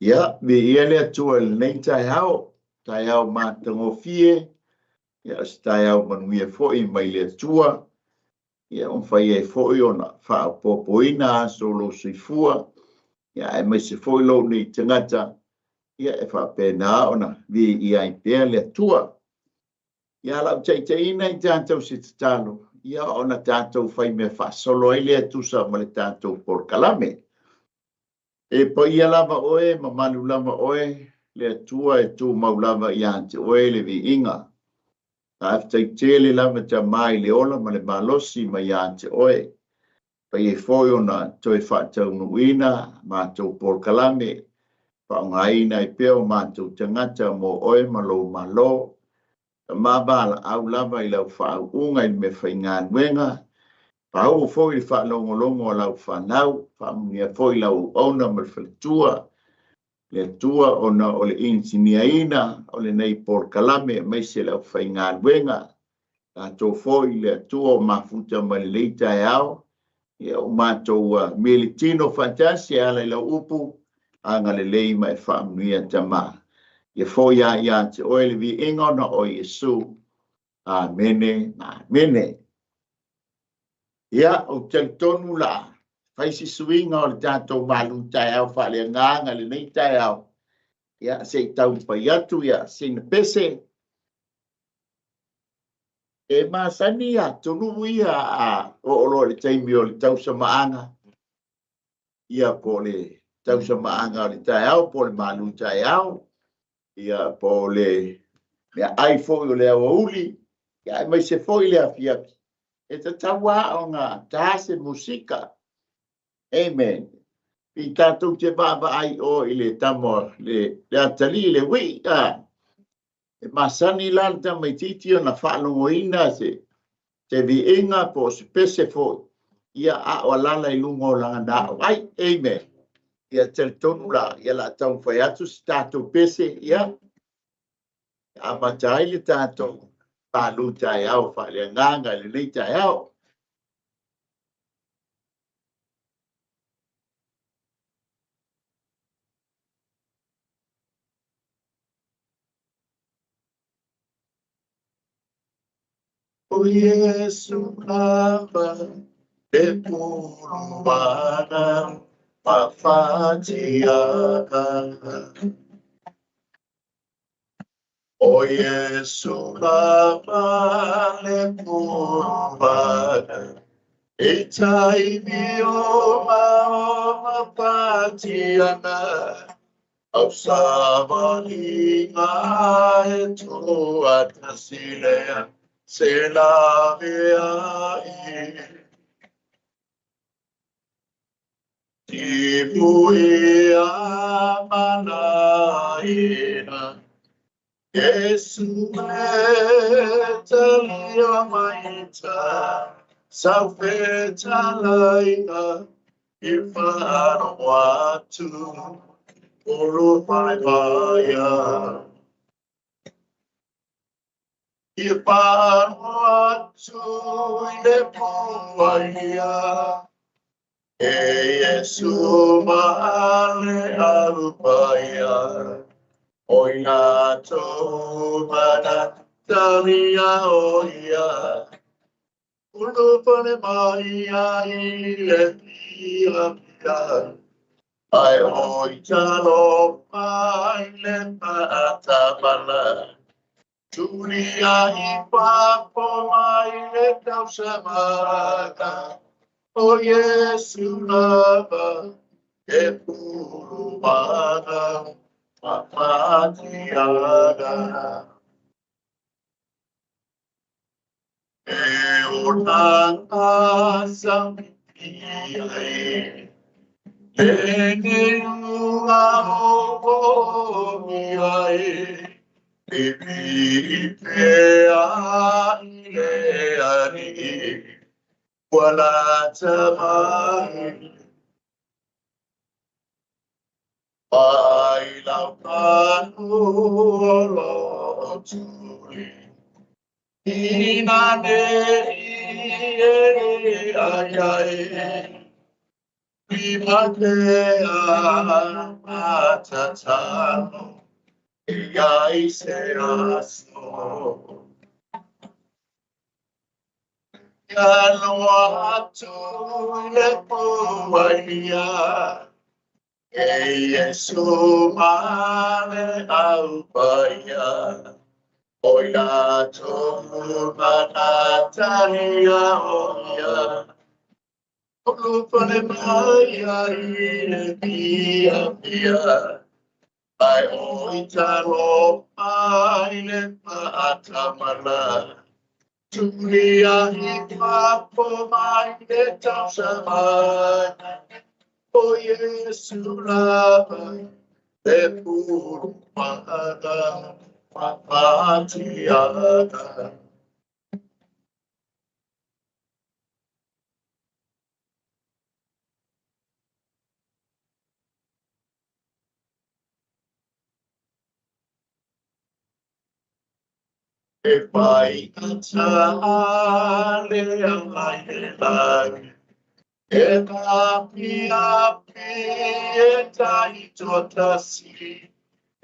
ia vi ia le tua nei tai hao matango fie ia tai hao manuia foi mai le tua ia on fai e foi ona fa popoina solo sifua ia e mai se foi lo ni tangata ia e fa pena ona vi ia i pe le tua ia la chai nei tanto se talo ia ona tanto fai me fa solo ele tu sa ma le tanto por calame e poi ia lava oe ma manu lava oe le tua e tu maulava ia te oe le vi inga after tele lava te mai le ola ma le malosi ma ia te oe pai e foi ona toi fa tau nuina ma tu por calame pa ngaina i peo ma tu tangata mo oe malo ma bala au lava i lau fa unga i me fa ngan wenga pa au foi i fa longo lau fa nau fa mia foi lau ona ma tua le tua ona o le insiniaina o le nei por calame mai se lau fa ngan wenga a to foi le tua ma futa ma le leita e au ia o mātou militino fantasia ala ila upu anga le lei mai whaamnia tama. Ia fōia ia te oele vi ingona o Yesu. Amene, amene. Ia o te tonu la. Faisi suinga o le tātou malu tai au whale nganga le nei tai au. Ia se tau pai atu ia se na pese. E masani ia tonu ia a o olo le taimi o le tau samaanga. Ia po le tau samaanga o le tai au po le malu tai au. Ia po le ai foi o le auli. Ia mai se foi le afiaki. E te tawa o ngā tāse musika. Amen. I tātou te baba ai o i le tamo le atali le wi. E masani lanta mai titi o na whalongo ina se te vi inga po se pese foi. Ia a o lala i lungo langa nao. Ai, amen. Ia te tonu la, ia la tau whai atu si tātou pese, ia. A matai le tātou pālu tai au, whale nganga le nei tai au. O Yesu lava e purumana pafatiaka. O Yesu lava e purumana e taimi o mapatiana. Au savalinga e tua tasilea. Se la veai, ti puia manaina, Yesu etalia maita, saufeta laina, ifano watu, uru paibaya. Ipanu le puaia e Yesu male alupaia oina to mana tania oia ulu pane maia ile pia ai oita lo pai le patamana. Julia i papo mai le tau samaka, o Yesu lava, e puru mana, papatiaga. E o nanga sampiai, e ne unga o miai, Baby, wala tamai, ai lau panu lo tui, ina ne ai ai, Imatea atatano, iaise aso. Yaloatu lepuaia, Yesu mane aupaya. Oya to manatania oya. Olupane maya ine pia. Ai oitaro aine paatamana. Tunia hipapo maine tausamana. O Yesu lava te purumana. Papatiana. If I atale amailag, if api etai totasi,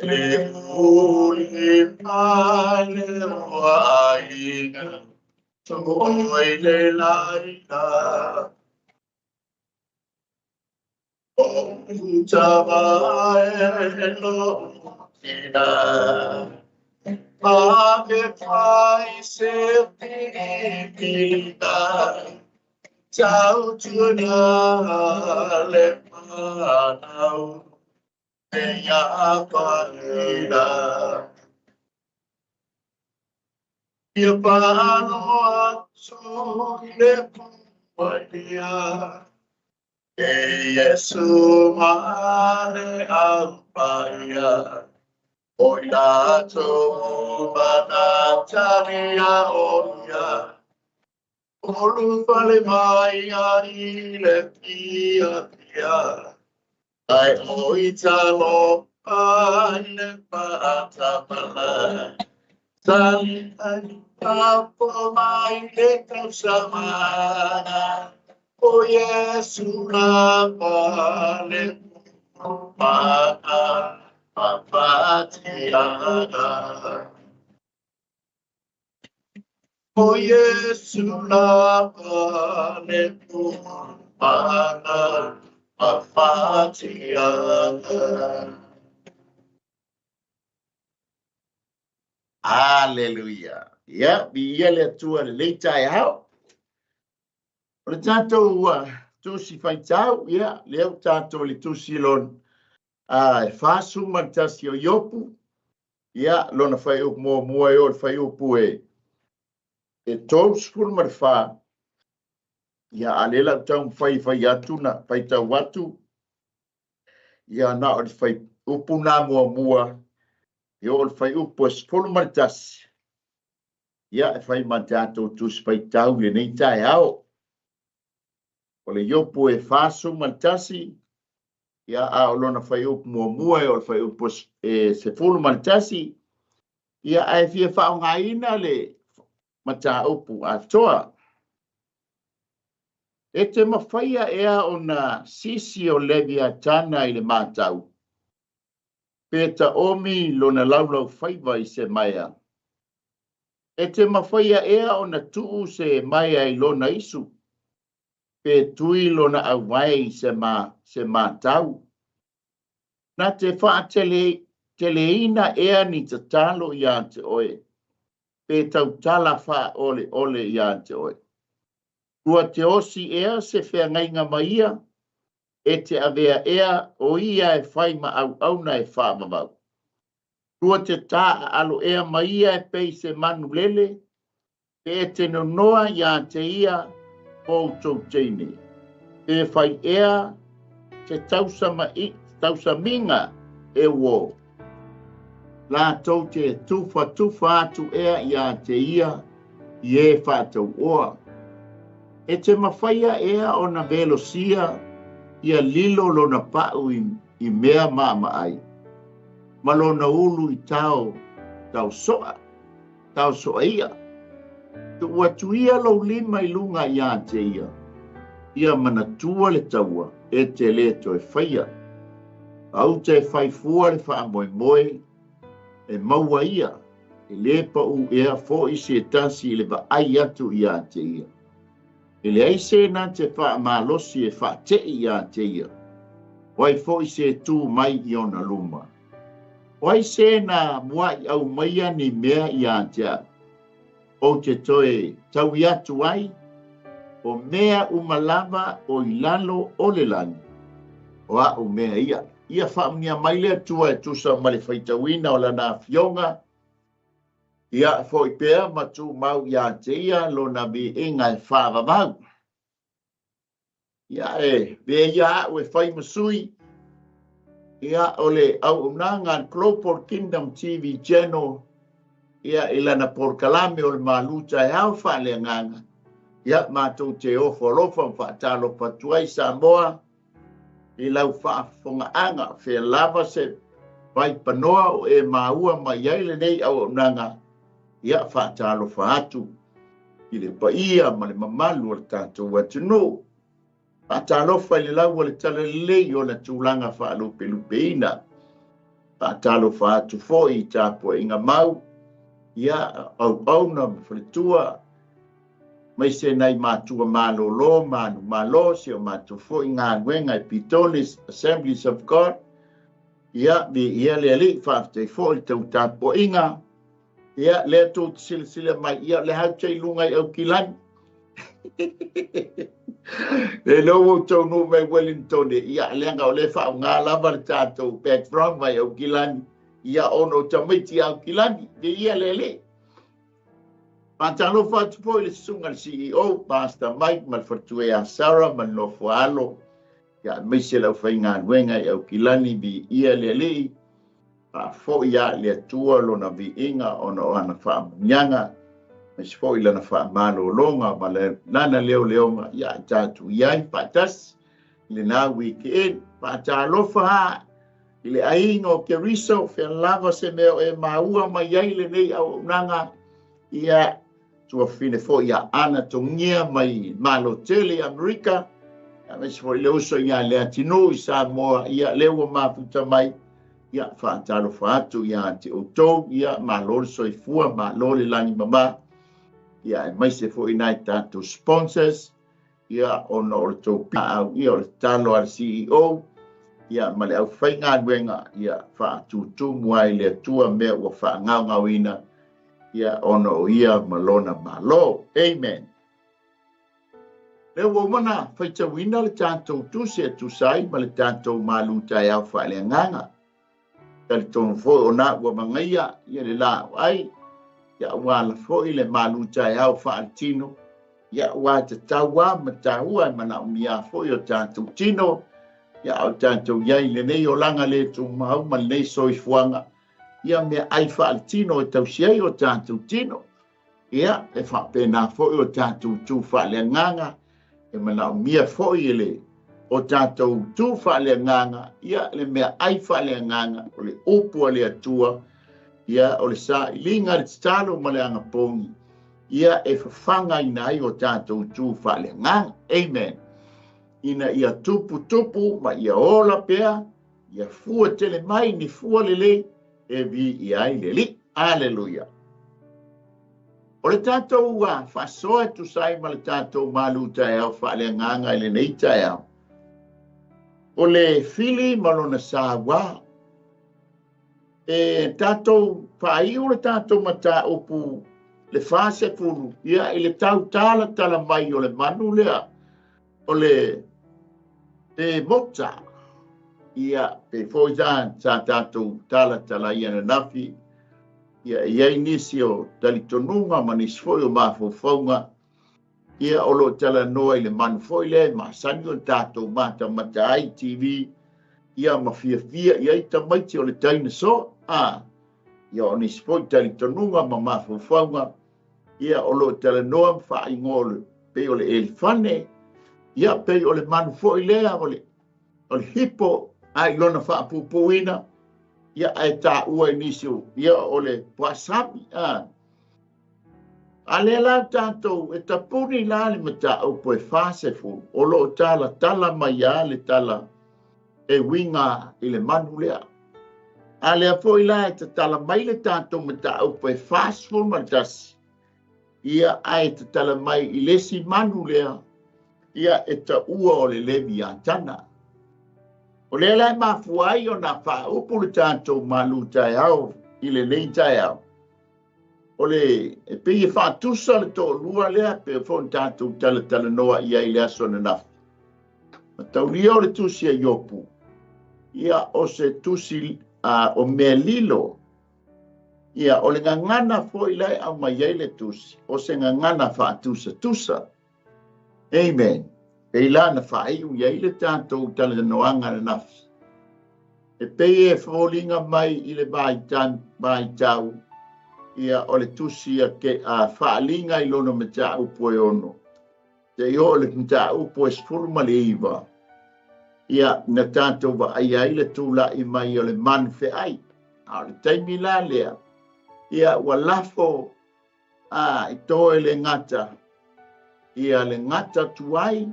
uli pale waina, toile laina, Tavaelo ina. Ave pai se pita, tau tuna le panau, e ya panina. Ia pano atu le puaia, e Yesu mane ampaya. Oyato manatania oya, olufale maya ile pia pia, ai oitalo ane paatamala, sali ani papo mai leka samana, o Yesu rapale mana. Papatiana, o Yesu lava lepumana, Papatiana. Hallelujah. Yeah, biele tua leita e hao. O le tātou tusi whaitau, yeah, leo tātou le tusi lon whasu mantasi o iopu. Ia, lona whai upu mua e o le whai upu e tōs furu marwha. Ia, alela tau whai atuna, whai tau watu. Ia, na o le whai upu nā mua. Ia, o le whai upu e furu martasi. Ia, e whai mantato tus whai tau le nei tae ao. O le iopu e whasu martasi. Ia, a o lona whai upu mua e o le whai upu se furu martasi. Ia ai fia whaongaina le mata upu atoa. E te mawhaia ea o na sisi o levia tana i le mātau. Peta omi lona laulau whaiva i se maia. E te mawhaia ea o na tuu se maia i lona isu. Pe tui lona awai se mātau. Na te wha teleina ea ni te talo i a te oe. Pe tau tala wha ole i a te oe. Kua te osi ea se whea ngainga maia, e te avea ea o ia e whai ma au na e wha mamau. Kua te taa alo ea maia e pei se manu lele, e te nonoa ia te ia o tau teine. E whai ea te tausaminga e wo. La tau te tufa atu ea ia te ia i e whātau oa. E te mawhaia ea o na velosia ia lilo lona pau i mea mama ai. Ma lona ulu i tau soa ia. Tu watuia lo lima i lunga ia te ia. ia manatua le taua e te le toe whaia. Au te whaifua le wha moe moe e maua ia e le pa u ea fo i se tasi le va ai atu ia te ia. E le aise na te wha malosi e wha te ia te ia. Wai fo i se tū mai i ona luma. Wai se na muai au maia ni mea ia te a. O te toe tau i atu ai, o mea umalava o ilalo o le lani. O a o mea ia. Ia whaamnia maile atua e tusa male whaitawina o lana fionga. Ia fo i pēr matu mau ia te ia lo na bi inga e whaavavau. Ia e, be ia o e whai masui. Ia o le au unanga Global Kingdom TV channel. Ia ilana por kalame o le maluta e au whaale nganga. Ia mātou te ofo lofa whaatalo patuai Samoa. I lau whaafonga anga whea lava se vai panoa o e maua mai aile nei au unanga. Ia whaatalo whaatu. I le paia ma le mamalu o le tātou atunu. Whaatalo whai le lau o le tala lei o le tūlanga whaalupe lupeina. Whaatalo whaatu fo i tāpua inga mau. Ia au auna mwhaletua. Mai se nei mātua mālolo, mānu mālo, se o mātua fo i ngā nguenga i Pitolis Assemblies of God. Ia ia le ali whaafte fo i tau tāpua inga. Ia le tō sila mai, ia le hau tei lungai au kilani. Le lowo tau no mai Wellington, ia lenga o le whao ngā lava le tātou background mai au kilani. Ia ono tamaiti au kilani, ia le ali. Pantalo fatu po le sunga le CEO, Pastor Mike, mal fatue a Sarah, mal no fualo. Ya meise lau whainga nuenga i au kilani bi ia le lei. Pa fo ia le tua lo na vi inga ona o ana wha nyanga. Meise fo ila na wha malo longa, ma le nana leo leonga ia tatu iai patas. Le na weekend, pantalo fa ile ainga o Keriso, whea lava se meo e maua mai iai le nei au nanga. Ia tua fine fo ia ana tongia mai malo tele Amerika. Mas fo le uso ia le atino i Samoa ia lewa maputa mai. Ia whaatalo whaatu ia te otou ia malo le soifua malo le langi mama. Ia mai se fo inai tātou sponsors. Ia ono o le tau pia au ia o le talo al CEO. Ia male au whainga nuenga ia whaatutu muai le tua mea ua whaangau ngau ina. Ia ono ia malona malo. Amen. Le womana whaita wina le tātou tuse e tusai ma le tātou maluta e au whaile nganga. Tali tono fo o nā ua mangaia ia le la ai. Ia wala fo i le maluta e au whaile tino. Ia ua te taua ma taua e mana umia fo i o tātou tino. Ia au tātou iai le nei o langa le tu mau ma le nei soi fuanga. Ia mea ai whaaltino e tausiai o tātou tino. Ia e whapena fo i o tātou tū whaale nganga. E mana mia fo i le o tātou tū whaale nganga. Ia le mea ai whaale nganga. O le opua le atua. Ia o le sa ilinga le talo ma le anga pongi. Ia e whawhanga ina ai o tātou tū whaale nganga. Amen. Ina ia tupu ma ia ola pea. Ia fua tele mai ni fua lelei. E vi i ai le li. Aleluia. O le tātou ua whasoa tu sai ma le tātou maluta e au whaale nganga i le neita e au. O le fili malona sāwa. E tātou whai o le tātou mata opu le whase furu. Ia i le tau tala mai o le manu lea. O le mota. Ia pe foizan sa tātou tala ia na nafi. Ia iai nisi o talitonunga ma nisi foi o mawhawhaunga. Ia o lo tala noa i le manu foi le ma sani o tātou mata ai TV. Ia ma fia iai tamaiti o le taina so. Ia o nisi foi talitonunga ma mawhawhaunga. Ia o lo tala noa mwha ingole pe o le elefane. Ia pe o le manu foi lea o le hipo. Ai lona whaapupuina, ia ai tā ua inisio, ia o le pasami, Ale la tātou e tapuni la le mata o poe fase fu. O lo tala mai a le tala e winga i le manu lea. Ale a foi la e te tala mai le tātou mata o poe fase fu matasi. Ia ai te tala mai i lesi manu lea. Ia e ta ua o le levi a tana. O le lai mafuai o na wha upu le tātou malu tai au i le nei tai au. O le e pe e whātusa le tō lua lea pe whon tātou tala noa ia i le aso na nafi. Ma tau lia o le tusi a iopu. Ia o se tusi o mea lilo. Ia o le ngangana fo i lai au mai le tusi. O se ngangana whātusa. Amen. E la na whaiu ia i le tātou tala noanga na nafi. E pe e wholinga mai i le bai tau. Ia o le tusi a ke a whaalinga i lono mata upo e ono. Te i o le mata upo e spurma le iwa. Ia na tātou wa ai le tūla i mai o le manwhe ai. A le taimi la lea. Ia wa lafo i toe le ngata. Ia le ngata tuai.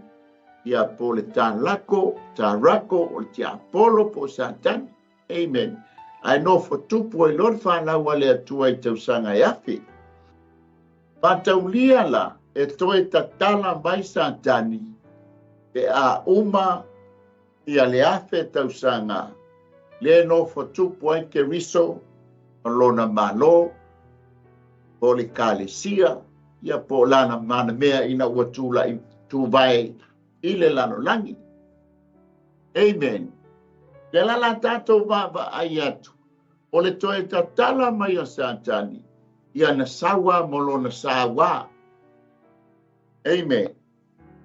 Ia po le tā rako o le tia apolo po satani. Amen. Ai no fo tupu e lor whanau ale atua i tausanga e afi. Pātau lia la e toe tatala mai satani e a uma i ale afe tausanga. Le no fo tupu e ke riso o lona malo o le kalesia ia po lana mana mea ina ua tūla i tūvai i le lano langi. Amen. Ke la tātou vava ai atu. O le toe tatala mai o satani. Ia na sawa molo na sawa. Amen.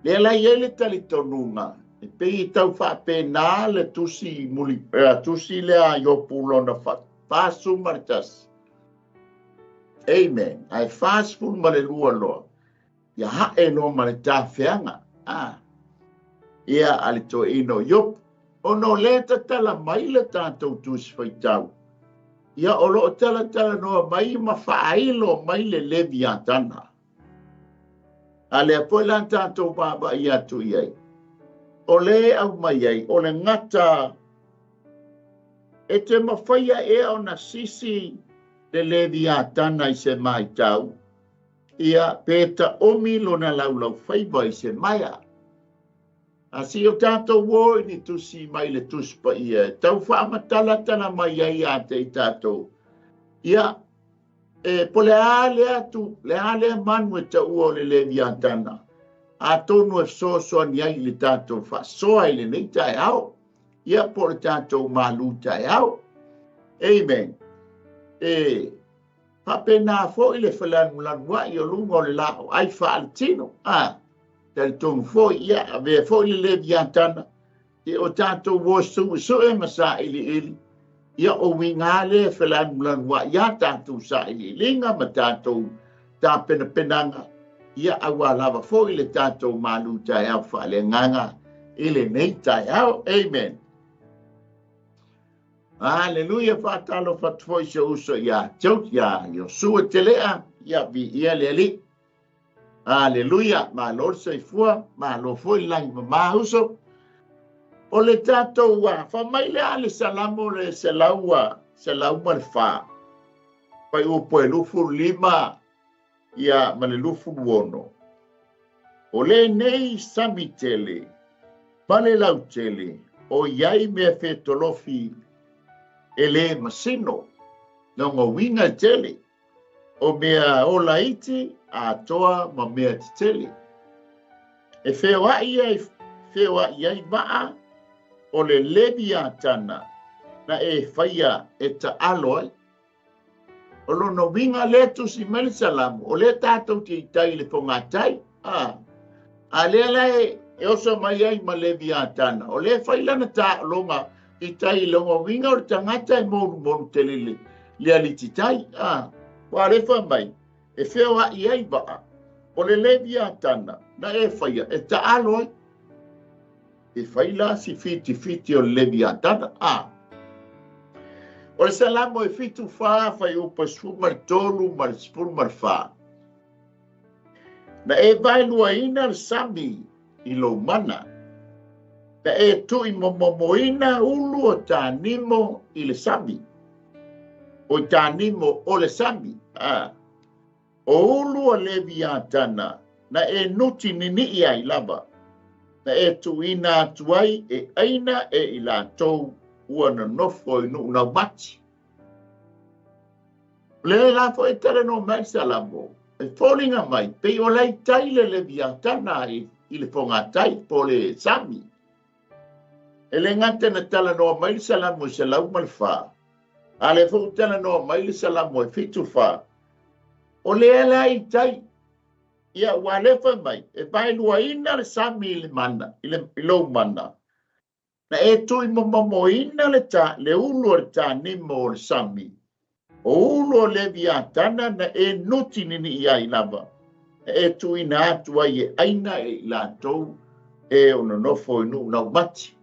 Le la iele tali tonunga. E pe i tau whape nā le tusi muli. Tusi le a yopulo na whasu maritas. Amen. Ai whasu male lua loa. Ia hae no male tāwhianga. Ia ali to ino yopu. O no le tatala mai le tātou tusi whaitau. Ia o loo tala noa mai ma whaailo mai le levi a tana. A le apoi lan tātou baba i atu iai. O le au mai ai, o le ngata e te mawhaia e o na sisi le levi a tana i se mai tau. Ia peta omi lo na laulau whaiba i se maia. A si o tātou woi ni tusi mai le tuspa ia. Tau whaamatala tana mai ai a te i tātou. Ia, po le ale manu e ta ua o le levi a tana. A tonu e soa ni ai le tātou whasoa i le nei tai au. Ia po le tātou malu tai au. Amen. Hapena fo i le whalanua i o lunga o le lao. Ai whaaltino. Tali tonu fo ia ave fo le levi a tana e o tātou wo su e masa ili ia o wingale whalanua ia tātou sa ili linga ma tātou tā penanga ia awa lava fo le tātou malu tai au whaale nganga ile nei tai au. Amen. Hallelujah. Whatalo whatfoi se uso ia taut ia Yosua telea ia vi ia leli. Hallelujah. Ma lor se fua, ma lo foi lang ma uso. O le tātou wa, fa mai le ale salamo le selaua le fa. Pai upo e lufu lima, ia ma le lufu wono. O le nei samitele, ma le lautele, o iai mea fetolofi, e le masino, nongo winga tele, o mea o laiti, a toa ma mea titele. E whewa iai maa o le levi a tana na e whaia e ta aloi. O lono winga letu si mele salamu, o le tātou ti tai le whangatai. A le lai e oso mai ai ma levi a tana. O le whailana tā longa i tai longa winga o le tangata e monu telele le aliti tai. Wa refa mai. E whewa iai maa. O le levi a tana, na e whaia, e ta aloi. E whaila si fiti o levi a tana. O le salamo e fitu wha, whai upa spumar tolu, mar spumar wha. Na e vai lua ina le sami I lo mana. Na e tu I momoina ulu o tanimo I le sami. O tanimo o le sami. O ulu o le viatana. Na e nuti nini ia I lava. Na e tu ina tuai e aina e I la tou ua na nofo I nu na mati. Le la fo e tere no mai salamo. E fōlinga mai, pe o lai taile le viatana I le fonga tai po le sami. E le ngate na tala no mai salamo se lau malfa. A le fo tala no mai salamo e fitu fa. O le lai tai. Ia walefa mai, e vai lua ina le sami I le mana, I lo mana. Na e tui mo ina le ta, le ulu le ta nimo le sami. O ulo le viatana na e nuti nini ia I lava. E tui na atua I e aina e la tou e ono nofo inu na umati.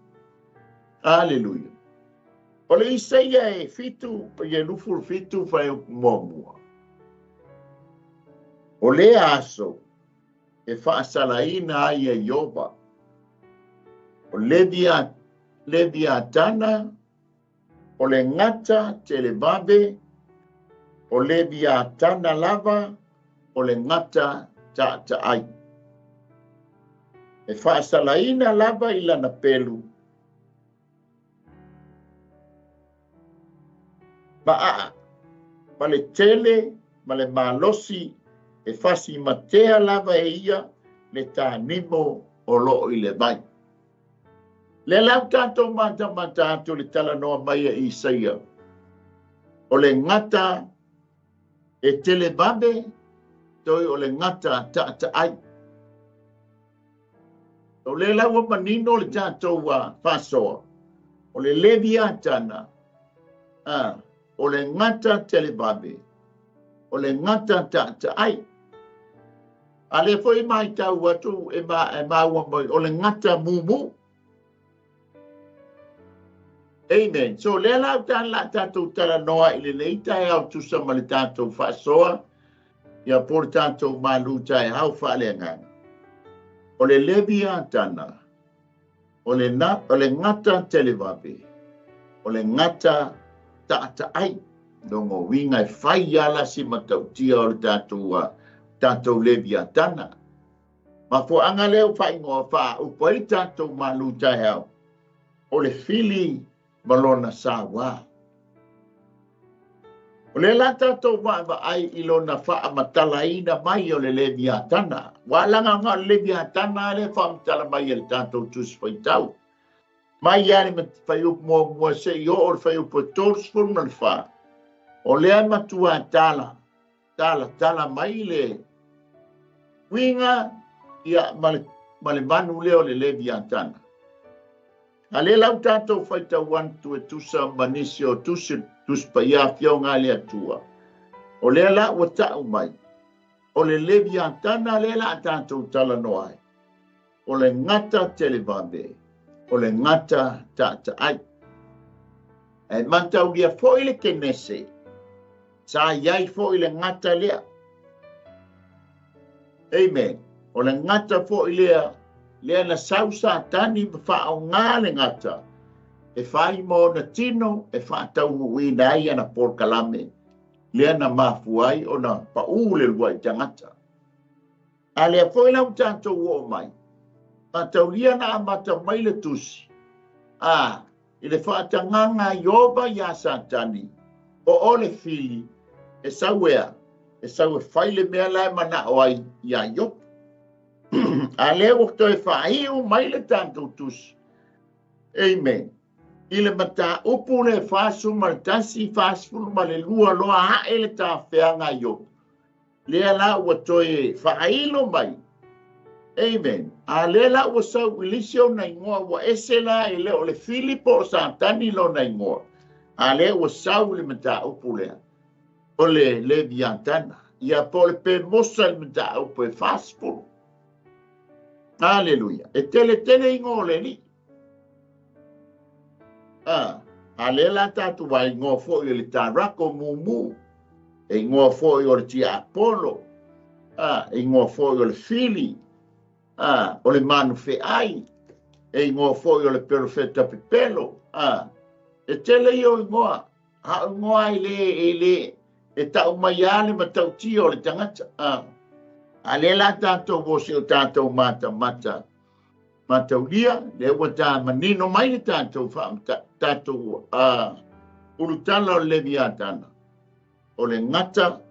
Aleluia. O le Isaia e fitu, e lufur fitu fai momua. O le aso e whaasalaina ai e Ioba. O le viatana, o le ngata te le babe, o le viatana lava, o le ngata ta ai. E whaasalaina lava I lana pelu. Ma le tele, ma le malosi, e fasi matea lava e ia, le tānimo o loo I le vai. Le lau tātou mata atu le tala noa mai e Isaia. O le ngata e tele babe, toi o le ngata ta ai. O le lau o manino le tātou whasoa. O le leviatana. O le ngata tele babe. O le ngata ta ai. A le foi mai tau atu e maua mai. O le ngata mumu. Amen. So le lau tan la tātou tala noa I le leita e au tusa ma le tātou whasoa. Ia por tātou malu tai hau whaale ngana. O le leviatana. O le ngata televabe. O le ngata ta ai. Dongo winga e whai ala si matautia o le tātou leviatana. Ma fo anga leo whai ngoa wha upai tātou malu tai hau. O le fili malona sawa. O le la tātou wa ai ilona wha matalaina mai o le leviatana. Wa langa ngā leviatana le wha matala mai o le tātou tus whaitau. Mai ale me whai up mua se I o le whai up o tors furman wha. O lea matua tala mai le winga ia male manu leo le leviatana. A le lau tātou whaita wantu e tusa manisi o tuspa ia whiau ngā lea tua. O lea la ua tau mai. O le leviatana le la tātou tala noai. O le ngata televabe. O le ngata ta ai. E mantau lia fo I le kenese. Sa iai fo I le ngata lea. Amen. O le ngata fo I lea na sausa tani wha o ngā le ngata. E whai mo na tino e wha tau ngui na ia na por kalame. Lea na mafuai o na paule lua I tangata. A lea fo I lau tātou o mai. Tātou lia na amata mai le tusi. I le wha tanganga Ioba ia sa tani. O le fili. E sauea whai le mea lai mana o ai ia Ioba. A leo to e whai o mai le tātou tusi. Amen. I le mata upu le whasu maritasi whasu ma le lua loa hae le tā whianga Ioba. Lea la ua toi whailo mai. Amen. A lea la ua sau ilisio na ingoa ua ese la e leo le Filipo o Santani lo na ingoa. A lea ua sau le mata upu lea. O le leviatana. Ia po le pe mosa le mata upu e whasu. Aleluia. E tele ingoa le li. A le la tatu wa ingoa fo I le tarako mumu. E ingoa fo I o le tia Apollo. e ngō fōi o le fili, o le manu fe ai, e ngō fōi o le perfeta pepelo, e tele i o ingoa, ngoa e tau mai ale ma tau tio o le tangata, a le la tātou vose o tātou mata ulia, le ua tā manino mai le tātou tātou urutala o le viatana, o le ngata,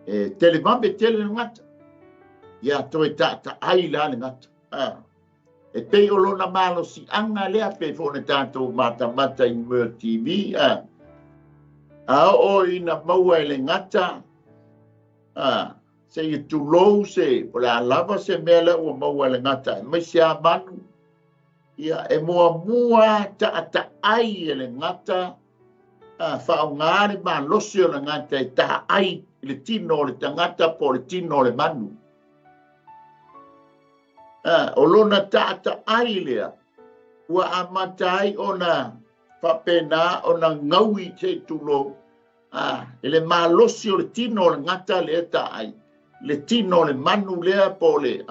tele mambe tele le ngata, ia toi ta ai la le ngata, e pei o lona malo si anga lea pe fone tātou mata i Mur TV, o ina maua i le ngata, se i tulou se, o le alava se mele ua maua i le ngata, mai se a manu, ia e mua ta ai i le ngata, whao ngāre ma losi o le ngata e ta ai i le tino o le tangata po le tino o le manu. O lona ta ai lea, ua amata ai o na whapena o na ngaui te tulou, le malosi o le tino o le ngata le ta ai, le tino o le manu lea po le,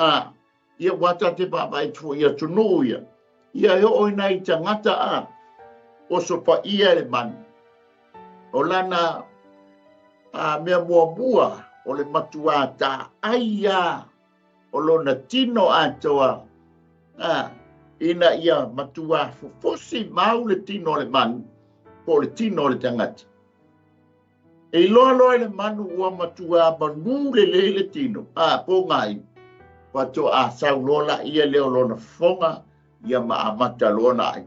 ia wata te papai tu ia tunu ia e o ina i tangata o sopa ia le manu. O lana mea mua o le matua ta aia o lona tino atoa ina ia matua fufosi mau le tino o le manu po le tino o le tangata. E loa le manu ua matua manu le tino po ngai wato sau lola ia leo lona fonga ia maamata lona ai.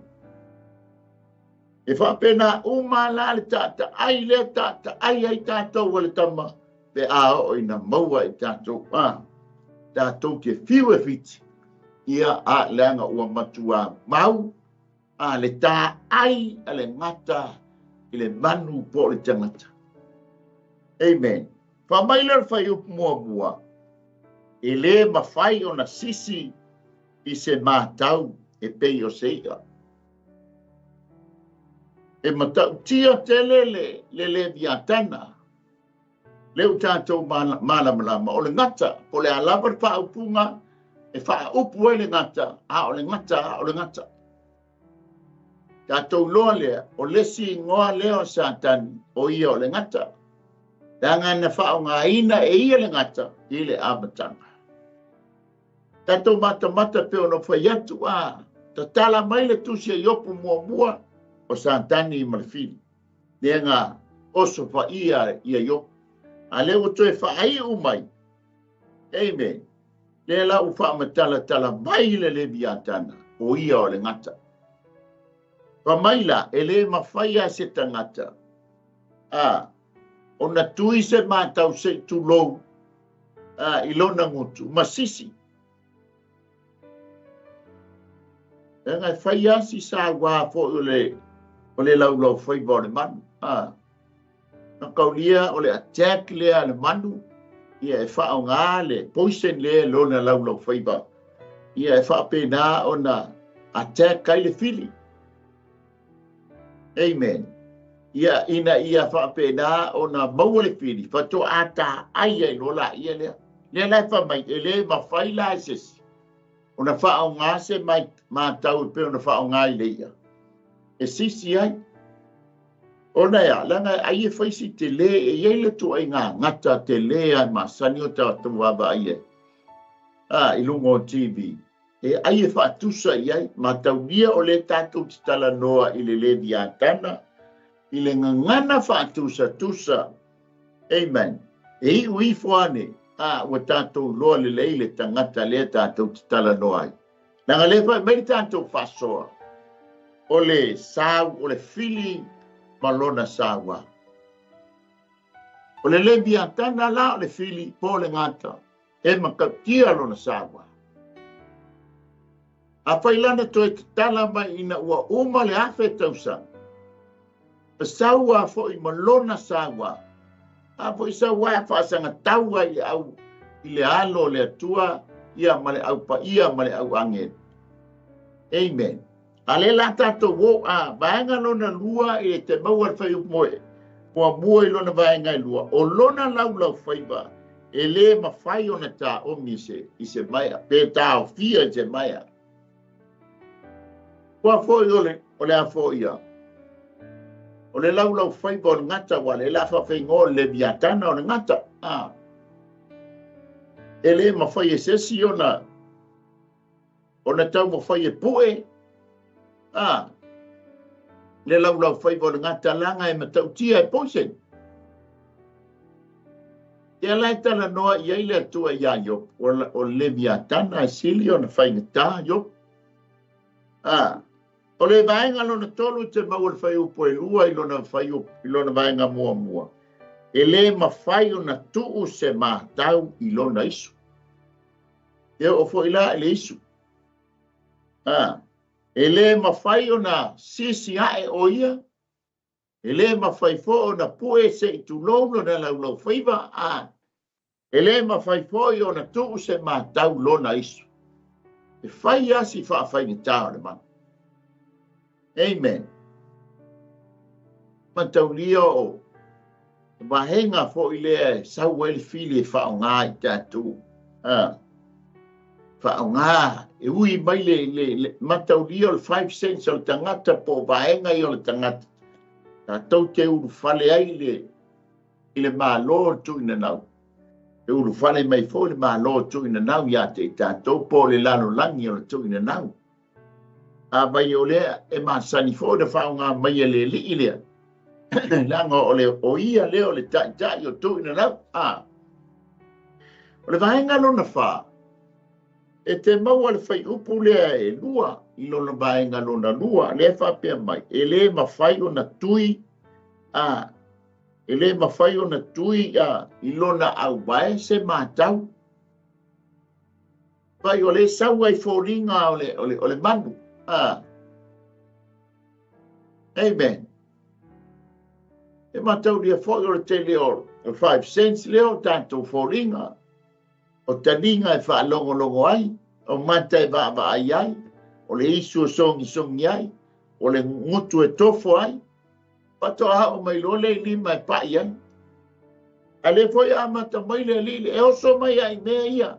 E whapena umala le tata ai le tata ai tātou wale tama pe o ina maua i tātou tātou ke whiu e whiti ia leanga ua matua mau le tā ai le ngata i le manu po le tangata. Amen. Whamaila whai upu mua e le mawhai o na sisi i se mātau e pei o seia. E matau tia tele le viatana. Leu tātou malamalama o le ngata, o le alawar whaupunga, e whaupu e le ngata, o le ngata. Tātou loa lea, o lesi ngoa leo sātani, o ia o le ngata. Danga na whaunga ina e ia le ngata, i le amatanga. Tātou mata peo no whaiatu, ta tala mai le tusia iopu mua, o sātani i marfini. Nea ngā oso wha ia iopu. A leo toe whaai umai. Amen. Le la u wha matala mai le viatana o ia o le ngata. Wa maila e le mawhaia se tangata. O na tui se mātau se tulou i lona ngutu. Masisi. E ngai whaia si sa wā fo o le lau whaiba o le manu. Na kaulia o le attack lea le manu, ia e whao ngā le poison lea lona lau whaiba. Ia e wha pēnā o na attack kai le fili. Amen. Ia wha pēnā o na maua le fili, whato ata aia i lola ia lea. Lea lai wha mai, e le ma whai la sesi. O na whao ngā se mai mātau pe o na whao ngā i leia. E sisi ai. Ona ia, langa ai e whaisi te le e iele tu ai ngata te le ai masani o tātou waba ai e. I lungo o TV. E ai e whaatusa i ai, mataunia o le tātou te tala noa i le viatana, i le ngangana whaatusa tusa. Amen. E i ui whane, ua tātou loa le leile tangata le tātou te tala noa ai. Nanga le whai, meri tātou whasoa. O le sau, o le fili, malona sawa. O le viatana la o le fili po le ngata. E makautia lona sawa. A whailana toi te tala mai ina ua uma le awhe tausa. Pa sawa fo i malona sawa. A fo i sawa e whaasanga taua i le alo le atua ia male au pa ia male au angen. Amen. Ale la tato wo vaenga lona lua e te maua whai moe. Mua mua i lona vaenga i lua. O lona lau whaiva ele mawhai o na tā omi i se maia, pe tā o fia i se maia. Kua fōi ole a fōi a. O le lau whai po ngata wa le lafa whai ngō le biatana o le ngata. Ele mawhai e sesi o na tau mawhai e pue. Le lau whai po ngata langa e matautia e posen. Ia lai tala noa i aile atua ia yo, o le biatana e sili o na whai ngata yo. O le vaenga lona tolu te mau le whai upo e lua i lona vaenga mua mua. E le mawhai o na tuu se mātau i lona isu. E o fo ila e le isu. E le mawhai o na sisi ae o ia. E le mawhai fo o na pue se i tu lono na lau whaiva. E le mawhai fo o na tuu se mātau lona isu. E whai asi whaafai ni tāo le mana. Amen. Mataulia o mahenga fo i lea saueli fili e whaonga i tātou. Whaonga e ui mai le mataulia o le 5 cents o le tangata po vaenga i o le tangata. Tātou te uru whale ai i le mālo tu ina nau. Te uru whale mai fo le mālo tu ina nau ia te tātou po le lano langi o le tu ina nau. Vai o lea e masani fo de whaunga mai le li i lea. Langa o le o ia leo le tai o tu ina lau. O le vaenga lona wha. E te maua le whai upu lea e lua i lona vaenga lona lua. Le wha pia mai. E le mawhai o na tui. E le mawhai o na tui i lona au wae se mātau. Vai o le sau ai fōringa o le manu. Amen. E matau lia fōi o le te leo 5 cents leo tātou fōringa. O taninga e whaalongo ai. O mata e vaa ai ai. O le isu o songi ai. O le ngutu e tofo ai. Pato hao mai lole i lima e pai ai. A le fōi a mata mai le lili. E oso mai ai mea ia.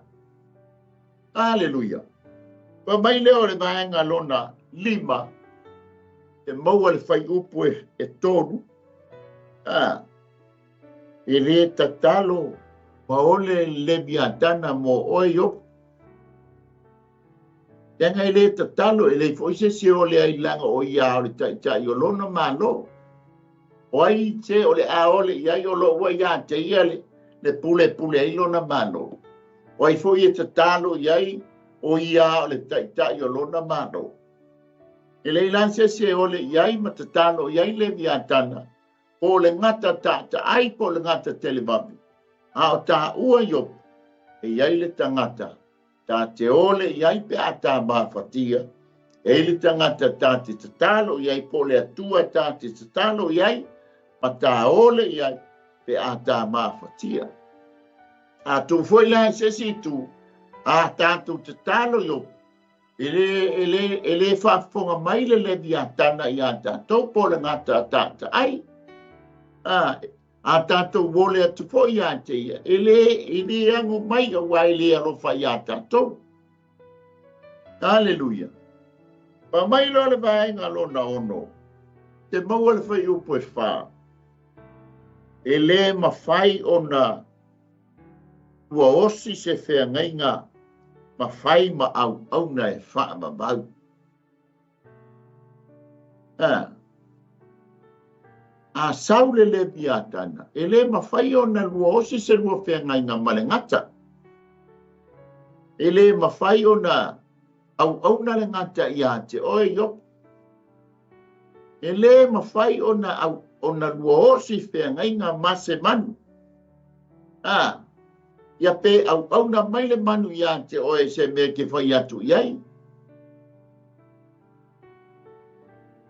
Hallelujah. Pa mai leo le vaenga lona lima. E maua le whai upu e tonu. E le tatalo. Ma ole le biatana mo oi opu. Tenga i le tatalo. E le foise se ole ai langa o ia o le tai o lona malo. O ai se ole a ole ia i o lo ua ia te ia le pule ai lona malo. O ai foi e tatalo iai. O ia o le tai o lona mano. E le ilanse se o le iai matatalo, iai le viatana, o le ngata ta ai po le ngata televapi. O ta ua yo, e iai le tangata, ta te ole iai pe ata mafatia, e le tangata ta te tatalo, iai po le atua ta te tatalo iai, ma ta ole iai pe ata mafatia. A tu foi la se si tu, tātou te talo yo. Ele whaafonga mai le viatana i a tātou po le ngata tāta ai. A tātou wole atu po i a te ia. Ele ango mai a wai le alofa i a tātou. Hallelujah. Pa mai lo le vaenga lona ono. Te maua le whai upo e wha. Ele mawhai ona ua osi se whea ngai ngā. Ma whai ma au na e wha ma bau. A saure le biatana. E le ma whai o na lua osi se lua whea ngai ngā malengata. E le ma whai o na au na le ngata i a te oe yo. E le ma whai o na lua osi whea ngai ngā mase manu. Ia pe au na mai le manu ia te oe se me ke whai atu iai.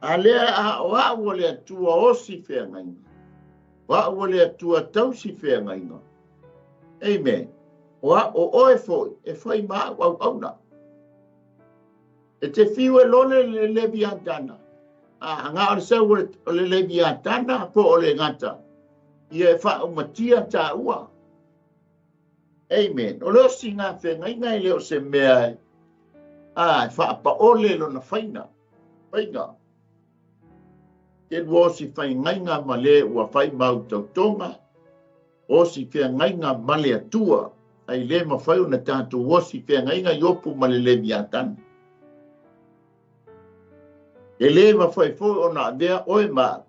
A lea a oa ua le atua osi whea ngainga. Oa ua le atua tausi whea ngainga. Amen. Oa o oe fwoi, e whai maa au na. E te whiwe lole le leviatana. Ngā ore sau o le leviatana po o le ngata. Ia e wha o matia tā ua. Amen. O leo singa whenga leo se mea whaapa ole lo na whaina. Whainga. Ke wosi whaingainga ma le ua whai mau tautonga. Wosi whaingainga ma le atua. Ai le ma whai na tātou wosi whaingainga yopu ma le leviatana. E le ma whai o na vea oe ma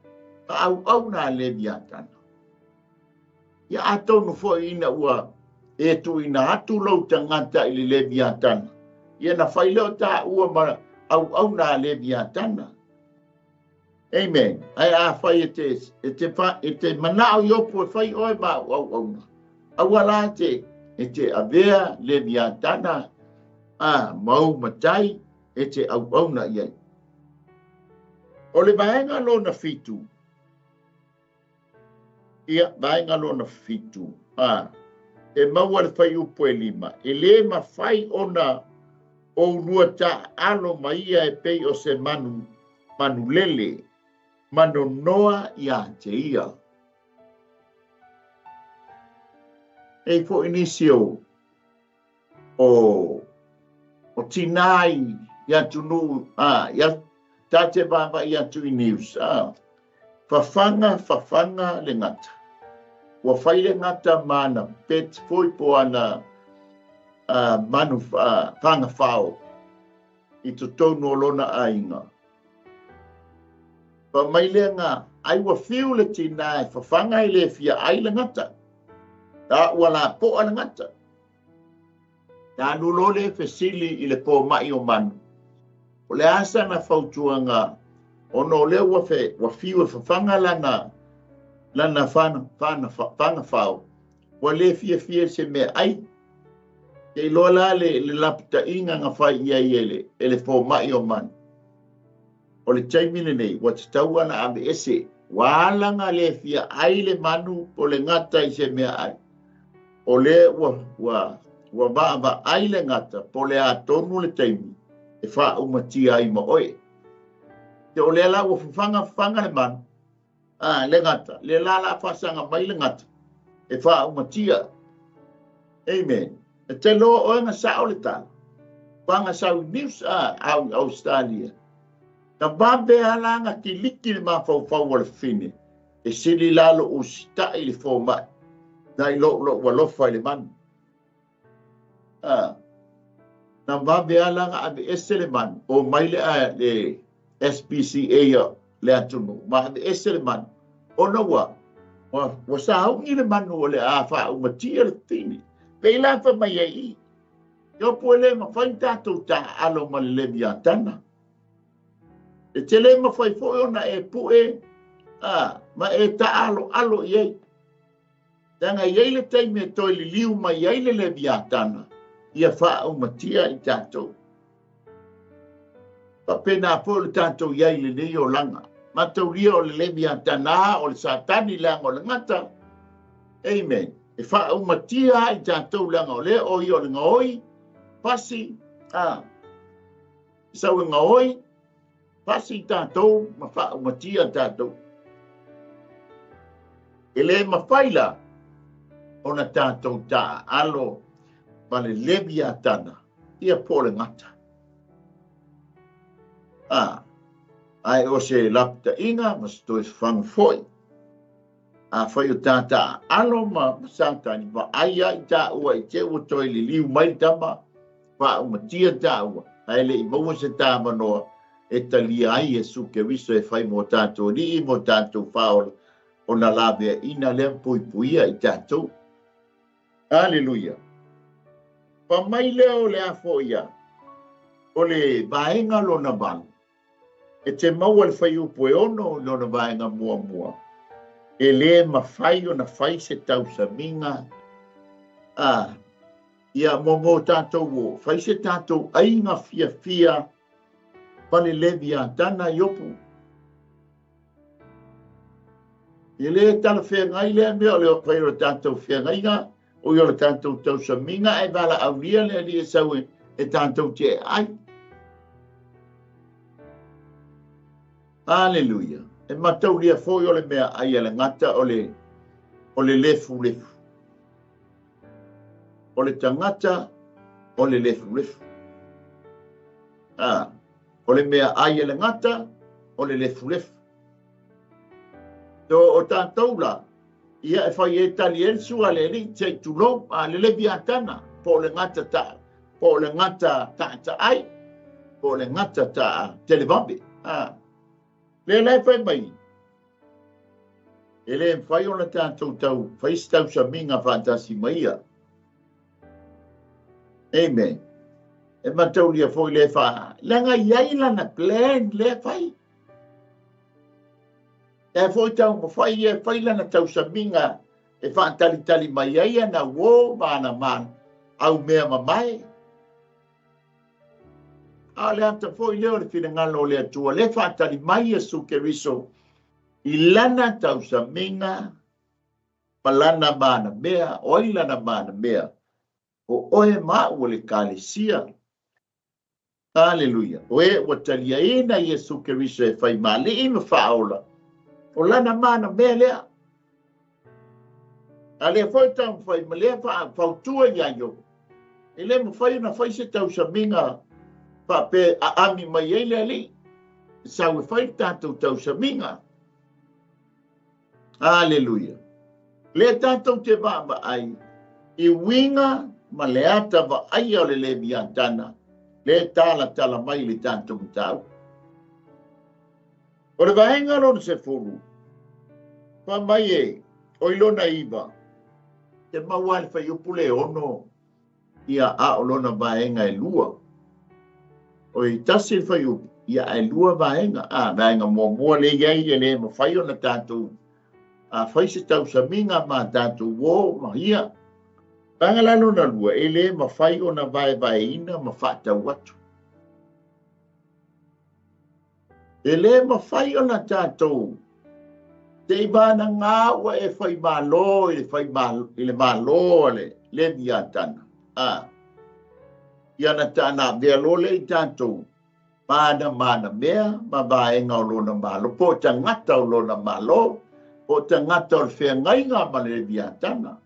au na leviatana. Ia atau no whai ina ua e tu ina atu lau tangata i le leviatana. Ia na whai leo tā ua ma au na leviatana. Amen. Ai a whai e te manao yopu e whai oe ma au na. Awala te avea leviatana mau matai e te au na iai. O le vaenga lo na fitu. Ia vaenga lo na fitu. E maua le whai upo e lima. E le ma whai ona o rua ta alo maia e pei o se manu lele. Mano noa ia te ia. E fo inisio o tinai ia tunu ia tate baba ia tu news fafanga le ngata wa fai le ngata mana pet foi po ana manu fanga fao i to tono lona ainga pa mai le nga ai wa fiu le tinai fafanga ile fia ai le ngata ta wala po ana ngata ta nulole fesili ile po mai o manu o le asa na fautuanga ono le wa fiu fafanga lana fanga fao wa le fia se me ai ke lola le lapta inga nga fai ia ele po mai o manu o le taimine nei wa tau ana ame ese wala nga le fia ai le manu o le ngata i se me ai o le wa ba ai le ngata po le atonu le taimi e wha umatia ai ma oe. Te o le la wa fanga le manu. Le ngata. Le la whasanga mai le ngata. E wha umatia. Amen. E te loa oe nga sao le tala. Wanga sao news au Australia. Na babe ala nga ki liki le maa fau wale fine. E sili lalo o sita i le fo mai. Na i lo wa lofa i le manu. Na babe ala nga abe ese le manu. O mai le SPCA le atunu. Ma abe ese le manu. O na wa sa haungi le manu o le wha umatia le fine. Peila fa mai ai. Yo puele ma fai tātou tā alo ma le leviatana. E tele ma fai fo ona e pue ma e tā alo iei. Tanga iei le taime toi li liu ma iei le leviatana. Ia wha umatia i tātou. Pa pena po le tātou iei le nei o langa. Ma tau ria o le leviatana o le satani langa o le ngata. Amen. E wha umatia i tātou langa o le o i o le ngaoi. Pasi, sau nga oi, pasi tātou, ma wha umatia tātou. E le mawhaila, ona tātou tā alo, ma le leviatana, ia pole ngata. Ai o se lapta inga, ma se toi whangfoi. Whai o tāta alo, ma sātani, ma aia i tā ua i te ua toi li liu mai tama, wha umatia tāua, ai le i maua se tā manoa, e talia ai e suke wiso e whai mo tātou ni mo tātou whaola, o na lawea ina lea puipuia i tātou. Aleluia. Pa mai leo le afo ia, o le vaenga lo na bang, e te maua le whai upo e ono lo na vaenga mua. E le mawhai o na whai se tau sa minga, ia momo tātou o, whai se tātou ainga fia pale leviatana yopu. I le tala whea ngai lea mea o leo whai o tātou whea ngai ngā, o i o le tātou tau sa minga e wala auria lea li e sau e tātou te ai. Aleluia. E matau lia fo i o le mea ai ale ngata o le lefu. o le tangata o le lefu. O le mea ai le ngata o le lefu. O tātou la, ia e whai e tali elsu a le li te tulo a le biatana po le ngata ta ai, po le ngata ta televambi. Le lai whai mai. E le whai o na tātou tau, whai stau sa minga whantasi maia. Amen. E matau lia foi le wha. Langa iai lana plan le whai. E foi tau mo whai e whai lana tau sa minga e whantali mai ai ana wo mana man au mea mamai. A le anta foi leo le whina ngalo le atua le whantali mai e su ke riso i lana tau sa minga pa lana mana mea o i lana mana mea o oe maa o le kalesia. Hallelujah. Oe o talia ina Yesu Keriso e whai male i ma whaola. O lana mana mea lea. A lea whai tau whai ma lea whautua ia yo. E lea ma whai na whai se tau sa minga whape a ami mai ei lea li. Sau e whai tātou tau sa minga. Hallelujah. Lea tātou te vama ai. I winga ma leata va ai o le biatana. Le tala mai le tātou tau. O le vahenga lona se furu. Pa mai e, o ilona iwa. Te maua le whai upule ono ia a o lona vahenga e lua. O i tasi le whai upu, ia e lua vahenga. Vahenga mua le iai e le ma whai o na tātou. Whai se tau sa minga ma tātou wō ma hia. Pangalano na lua, ele ma whai o na vai ina ma whata watu. Ele ma whai o na tātou. Te ibana ngā wa e whai malo, ele malo le biatana. Ia na tāna vea lole i tātou. Mana mea, ma vaenga o lona malo. Po ta ngata o lona malo, po ta ngata o le whea ngai ngā ma le biatana.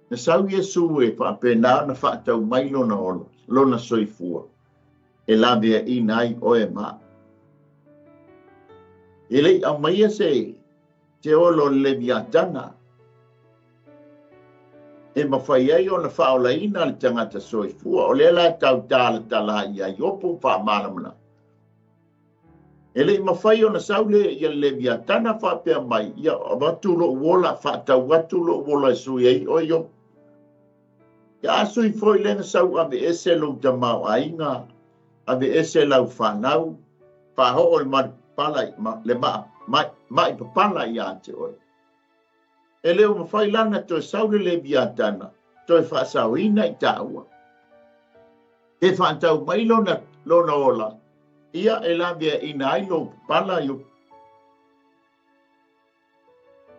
Na sau Yesu e whapena na whaatau mai lona olo, lona soifua. E la vea i nai o e maa. E lei au mai se te olo le biatana. E mawhai ai o na whaola ina le tangata soifua. O le la tau tala ia i opu whaamalamana. E lei mawhai o na saule ia le biatana whapea mai. Ia watulo uola, whaatau watulo uola e sui ei o yo. Ia asui foi lenga sau ave ese lo tamau ainga. Ave ese lau whanau. Whaho o le palai le mai papala ia te oi. E leo mawhai lana to saule le biatana. To e whaasau ina i tāua. E whaantau mai lona ola. Ia e la vea ina ai lo papala yo.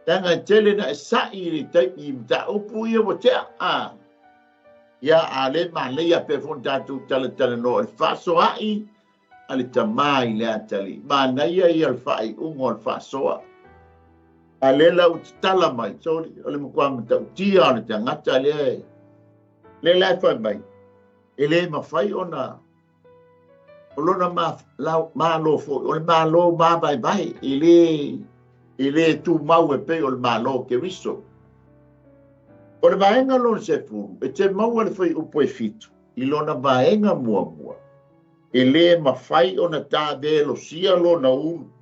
Tanga tele na e sai i te ta upu ia wa tea. Ia a le malea pe fondatu tala no e whaso ai. Ale tamai le atali. Mana ia al fai ungo al fasoa. Ale lau tala mai. Sorry. Ole mukua mata utia ale te ngata le. Le lai fai mai. Ele ma fai ona. Olona ma lo fo. Ole ma lo ma vai. Ele tu mau e pe ole ma lo ke viso. Ole vaenga lon se fu. E te mau ale fai upo e fitu. Ilona vaenga mua. E le mawhai o na tā velo sia lona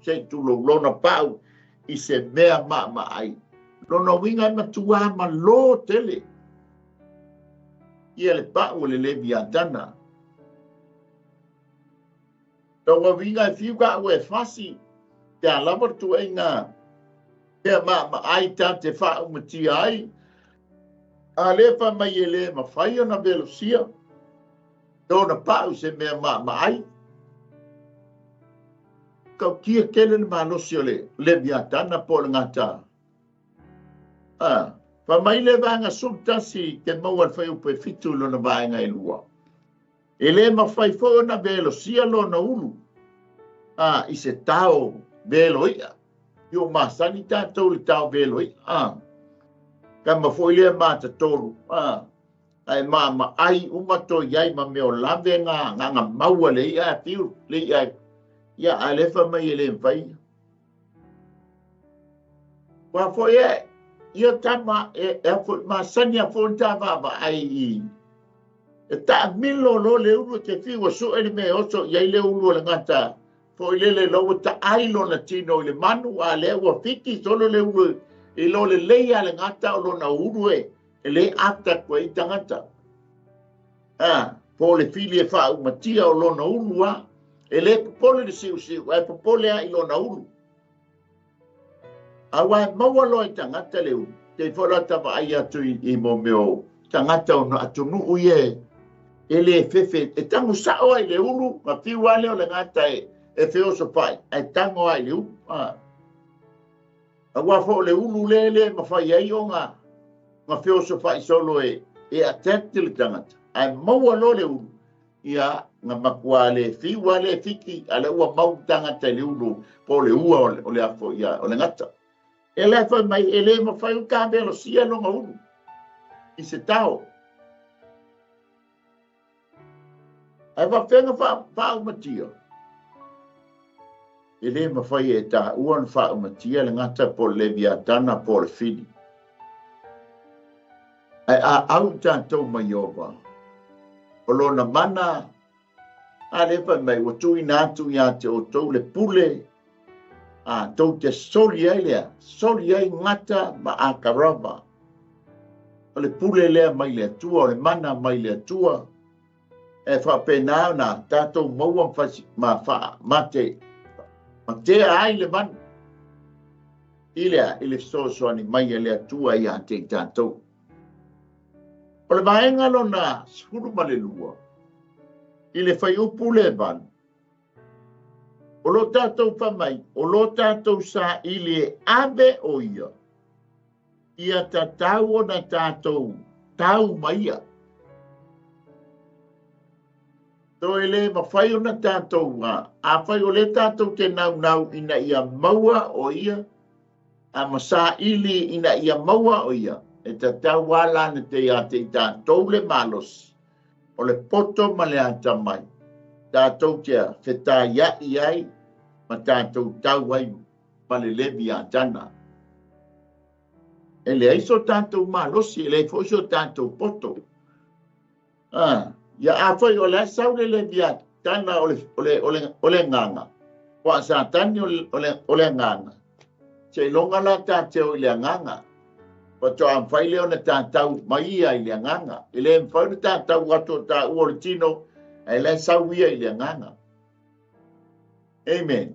se tu lona pau i se mea ma ai. Lona winga ma tua ma lo tele. Ia le pau le biatana. Tonga winga e fiuka ue fasi. Te alama tu e ngā. Te ma ai tā te whau ma tia ai. A le wha mai e le mawhai o na velo sia. Dona pau se mea ma ai. Kau kia kele le malosi o le biatana po le ngata. Pa mai le vanga subtasi ke mau al whai upe fitu lo na vaenga e lua. E le ma whai fo na velo sia lo na ulu. I se tau velo ia. Yo masani tātou le tau velo ia. Kama foi le mata tolu. Ai ma ai uma to yai ma meo lave nga maua le ia tiu le ia alefa mai le vai. Wa foi ia tama foi ma sania foi tama ai ta milo lo le ulu te fiwa so ele me oso yai le ulu le ngata foi le lo ta ai lo na tino le manu a le wa fiki solo le ulu e lo le leia le ngata o lo na ulu le ata ko i tangata po le fili e fa matia o lo na ulu le popole le siu ai popole ai lo na ulu awa maua lo i tangata le ulu te folata va ai atu i mo meo tangata o na atunu uye ele fefe e tango sao ai le ulu ma fiwa le o le ngata e feo so pai ai tango ai le ulu awa fo le ulu le ma fai ai o nga ma feo so pai solo e atente le tangata ai maua lo le ulu ia nga makua le fiwa le fiki ale ua mau tangata le ulu po le ua o le afo ia o le ngata ele fa mai ele ma fai un kambe lo sia lo nga ulu i se tao ai va fenga fa umatia ele ma fai e ta uan fa umatia le ngata po le via tana po le fini ai au tanto mai ova o lona mana ale fa mai o tui na tu ya te o to le pule to te soli ai ngata ma a karava o le pule le mai le tua o le mana mai le tua e fa pena na tato mo ma fa mate ai le man ile so ani mai le tua ia te tato o le vaenga lona skulu ma le lua ile fai upu le van o lo tato pa mai o lo tato sa ile ave o ia tatau na tato tau mai ia to ele ma fai ona tatou a fai o le tatou te nau ina ia maua o ia a masa ili ina ia maua o ia e tatau wala na te ia te tatou le malos o le poto ma le ata mai tatou te feta ia iai ma tatou tau ai ma le levi a tana e le aiso tatou malosi e le foso tatou poto ia a fai o le sau le via tana o le nganga wa sa tani o le nganga se longa la ta te o le nganga pa to am fai le ona ta tau mai ai le nganga ele fai ta tau wato ta o le tino e le sau ia le nganga amen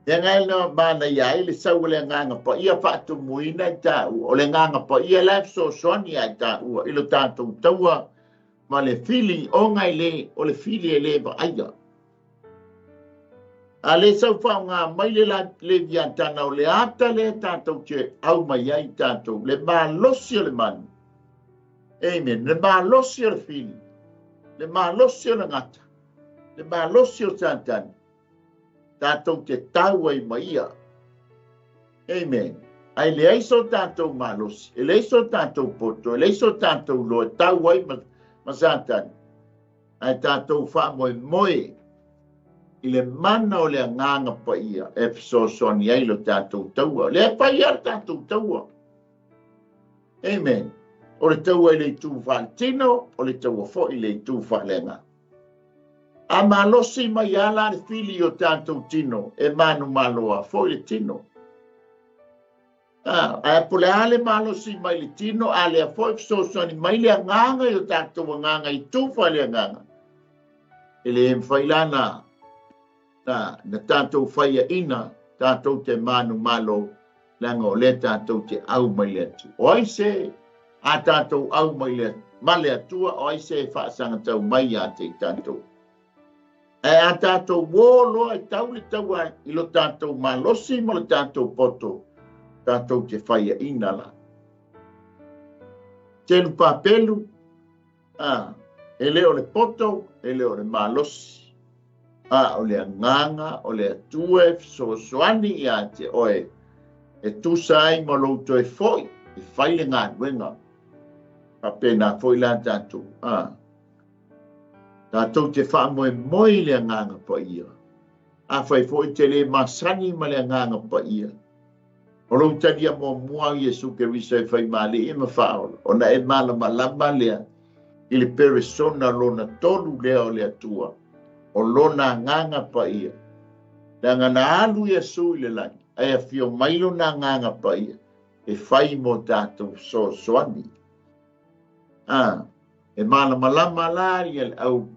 ya ngai no mana ia le sau le nganga pa ia fa tu muina ta o le nganga pa ia la so soni ai ta o ilo ta tu taua ma le fili o ngai le o le fili e le ba aia a le sau fa nga mai le via tana o le ata le tatou che au mai ai tatou le malosi o le manu amen le malosi o le fili le malosi o le ngata le malosi o santani tatou te tau ai mai ia amen ai le aiso tatou malosi e le aiso tatou poto e le aiso tatou lo tau ai masatan ai tatou fa moe i le mana o le nganga pa ia e fesosoni ai lo tatou taua le pa ia tatou taua amen o le taua i le tu valtino o le taua fo i le tu valenga a malosi mai ala le fili o tatou tino e manu maloa fo i le tino a pole ale malosi mai le tino ale a fo i fesosoni mai le nganga i o tatou nganga i tu vale nganga ele mfailana na tatou faia ina tatou te manu malo langa o le tatou te au mai le atu o ai se a tatou au mai le male atua o ai se whaasanga tau mai a te tatou e a tatou wolo e tau le tau ai i lo tatou malosi mo le tatou poto tatou te faia ina la tenu papelu e leo le poto e leo le malosi o le nganga o le atue so soani ia te oe e tu sai mo lo to e foi I whai le ngā wenga. A pēnā fwoi la tātou. Tātou te wha moe moi le nganga pa ia. A whai fwoi te le masani ma le nganga pa ia. O rau tadia mo mua Yesu ke risa e whai male e ma whao. O na e mala ma lama lea. I le peresona lona tolu lea o lea tua. O lona nganga pa ia. Nanga na alu Yesu i le lai. Ai a fio mailo na nganga pa ia. E whai mo tātou so soani. E mala malama la ia au